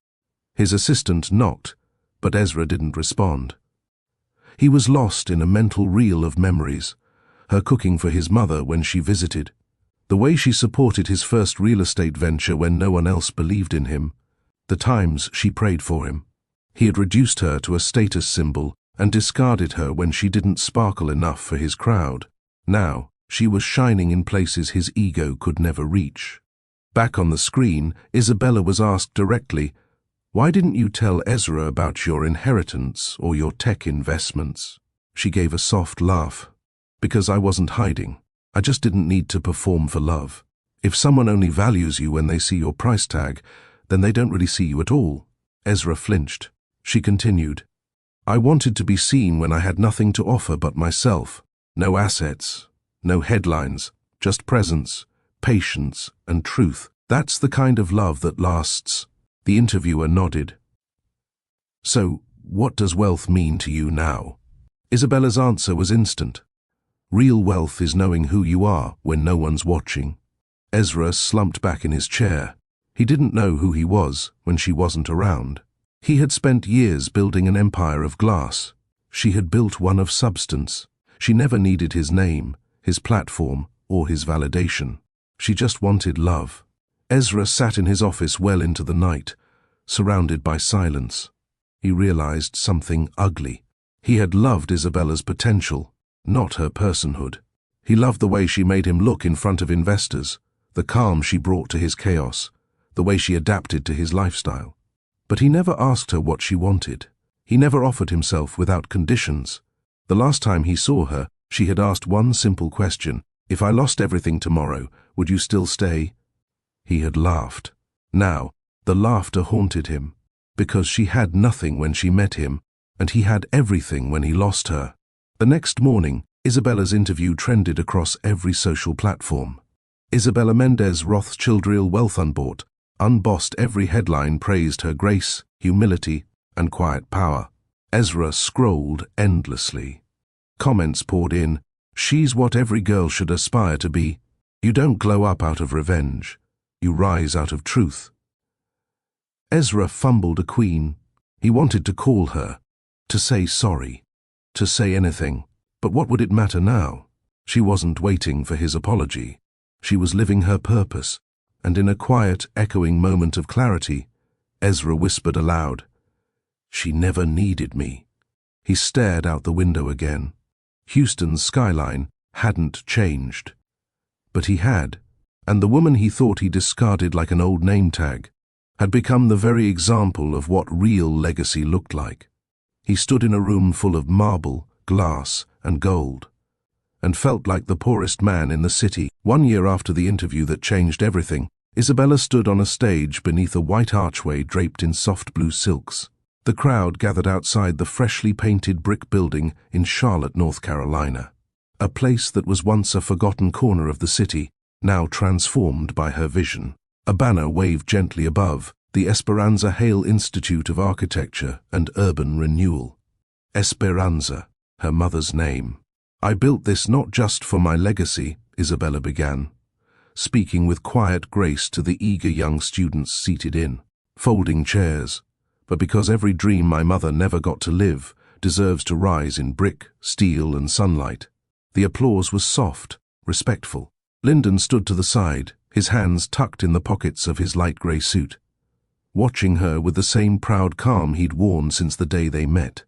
A: His assistant knocked, but Ezra didn't respond. He was lost in a mental reel of memories. Her cooking for his mother when she visited. The way she supported his first real estate venture when no one else believed in him. The times she prayed for him. He had reduced her to a status symbol and discarded her when she didn't sparkle enough for his crowd. Now, she was shining in places his ego could never reach. Back on the screen, Isabella was asked directly, "Why didn't you tell Ezra about your inheritance or your tech investments?" She gave a soft laugh. "Because I wasn't hiding. I just didn't need to perform for love. If someone only values you when they see your price tag, then they don't really see you at all." Ezra flinched. She continued, "I wanted to be seen when I had nothing to offer but myself. No assets, no headlines, just presence, patience, and truth. That's the kind of love that lasts. The interviewer nodded. So, what does wealth mean to you now? Isabella's answer was instant. Real wealth is knowing who you are when no one's watching. Ezra slumped back in his chair. He didn't know who he was when she wasn't around. He had spent years building an empire of glass. She had built one of substance. She never needed his name, his platform, or his validation. She just wanted love. Ezra sat in his office well into the night, surrounded by silence. He realized something ugly. He had loved Isabella's potential, not her personhood. He loved the way she made him look in front of investors, the calm she brought to his chaos, the way she adapted to his lifestyle. But he never asked her what she wanted. He never offered himself without conditions. The last time he saw her, she had asked one simple question: "If I lost everything tomorrow, would you still stay?" He had laughed. Now, the laughter haunted him, because she had nothing when she met him, and he had everything when he lost her. The next morning, Isabella's interview trended across every social platform. Isabella Mendez Rothschildreal wealth unbought, unbossed. Every headline praised her grace, humility, and quiet power. Ezra scrolled endlessly. Comments poured in. She's what every girl should aspire to be. You don't glow up out of revenge. You rise out of truth. Ezra fumbled a queen. He wanted to call her, to say sorry, to say anything. But what would it matter now? She wasn't waiting for his apology. She was living her purpose, and in a quiet, echoing moment of clarity, Ezra whispered aloud, "She never needed me." He stared out the window again. Houston's skyline hadn't changed. But he had, and the woman he thought he discarded like an old name tag had become the very example of what real legacy looked like. He stood in a room full of marble, glass, and gold, and felt like the poorest man in the city. 1 year after the interview that changed everything, Isabella stood on a stage beneath a white archway draped in soft blue silks. The crowd gathered outside the freshly painted brick building in Charlotte, North Carolina, a place that was once a forgotten corner of the city, now transformed by her vision. A banner waved gently above, the Esperanza Hale Institute of Architecture and Urban Renewal. Esperanza, her mother's name. "I built this not just for my legacy," Isabella began, speaking with quiet grace to the eager young students seated in folding chairs, "but because every dream my mother never got to live deserves to rise in brick, steel, and sunlight." The applause was soft, respectful. Lyndon stood to the side, his hands tucked in the pockets of his light grey suit, watching her with the same proud calm he'd worn since the day they met.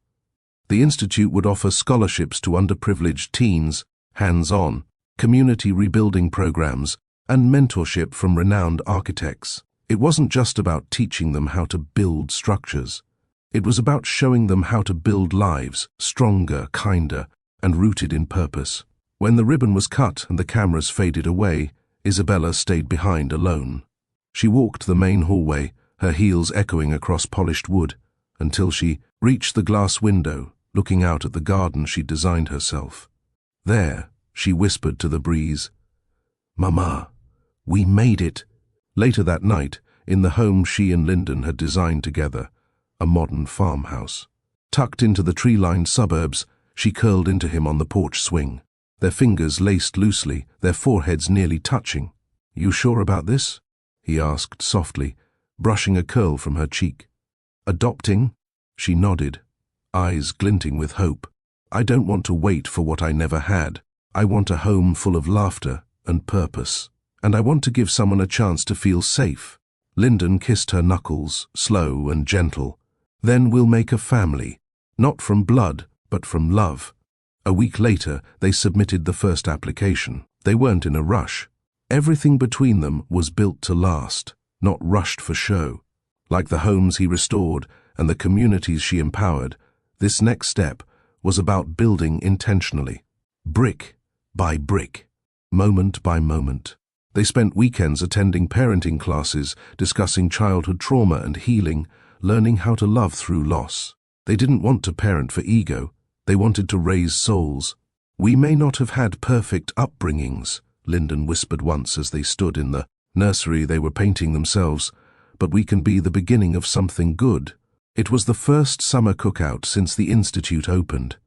A: The institute would offer scholarships to underprivileged teens, hands-on, community rebuilding programs, and mentorship from renowned architects. It wasn't just about teaching them how to build structures. It was about showing them how to build lives, stronger, kinder, and rooted in purpose. When the ribbon was cut and the cameras faded away, Isabella stayed behind alone. She walked the main hallway, her heels echoing across polished wood, until she reached the glass window, looking out at the garden she'd designed herself. There, she whispered to the breeze, "Mama, we made it." Later that night, in the home she and Lyndon had designed together, a modern farmhouse. Tucked into the tree-lined suburbs, she curled into him on the porch swing, their fingers laced loosely, their foreheads nearly touching. "You sure about this?" he asked softly, brushing a curl from her cheek. "Adopting?" She nodded, eyes glinting with hope. "I don't want to wait for what I never had. I want a home full of laughter and purpose. And I want to give someone a chance to feel safe." Lyndon kissed her knuckles, slow and gentle. "Then we'll make a family, not from blood, but from love." A week later, they submitted the first application. They weren't in a rush. Everything between them was built to last, not rushed for show. Like the homes he restored and the communities she empowered, this next step was about building intentionally, brick by brick, moment by moment. They spent weekends attending parenting classes, discussing childhood trauma and healing, learning how to love through loss. They didn't want to parent for ego. They wanted to raise souls. "We may not have had perfect upbringings," Lyndon whispered once as they stood in the Nursery they were painting themselves, but we can be the beginning of something good. It was the first summer cookout since the institute opened.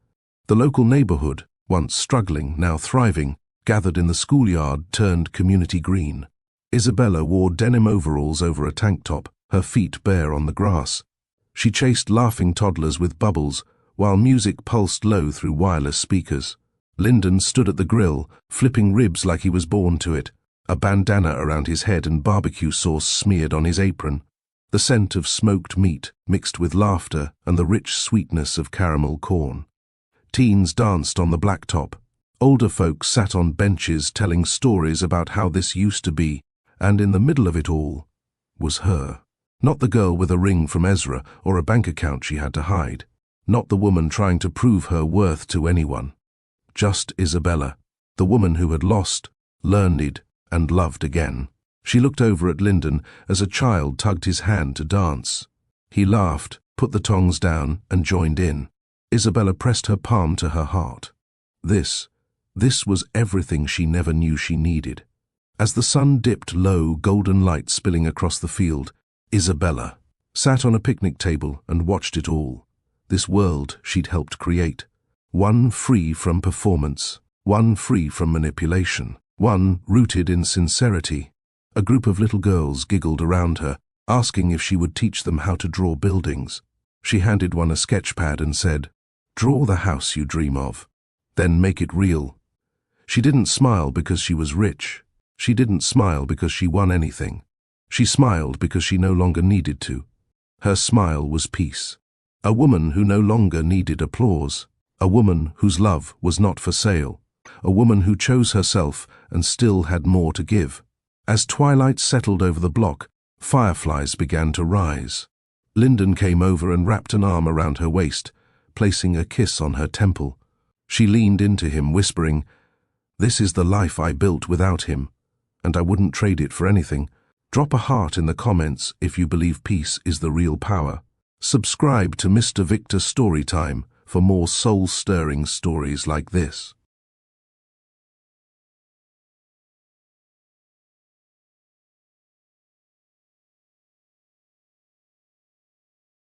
A: The local neighborhood, once struggling, now thriving, gathered in the schoolyard turned community green. Isabella wore denim overalls over a tank top, her feet bare on the grass. She chased laughing toddlers with bubbles, while music pulsed low through wireless speakers. Lyndon stood at the grill, flipping ribs like he was born to it, a bandana around his head and barbecue sauce smeared on his apron. The scent of smoked meat mixed with laughter and the rich sweetness of caramel corn. Teens danced on the blacktop. Older folks sat on benches telling stories about how this used to be, and in the middle of it all was her. Not the girl with a ring from Ezra or a bank account she had to hide. Not the woman trying to prove her worth to anyone. Just Isabella, the woman who had lost, learned, and loved again. She looked over at Lyndon as a child tugged his hand to dance. He laughed, put the tongs down, and joined in. Isabella pressed her palm to her heart. This was everything she never knew she needed. As the sun dipped low, golden light spilling across the field, Isabella sat on a picnic table and watched it all. This world she'd helped create. One free from performance, one free from manipulation, one rooted in sincerity. A group of little girls giggled around her, asking if she would teach them how to draw buildings. She handed one a sketch pad and said, "Draw the house you dream of, then make it real." She didn't smile because she was rich. She didn't smile because she won anything. She smiled because she no longer needed to. Her smile was peace. A woman who no longer needed applause. A woman whose love was not for sale. A woman who chose herself and still had more to give. As twilight settled over the block, fireflies began to rise. Lyndon came over and wrapped an arm around her waist, placing a kiss on her temple. She leaned into him, whispering, "This is the life I built without him, and I wouldn't trade it for anything." Drop a heart in the comments if you believe peace is the real power. Subscribe to Mr. Victor Storytime for more soul-stirring stories like this.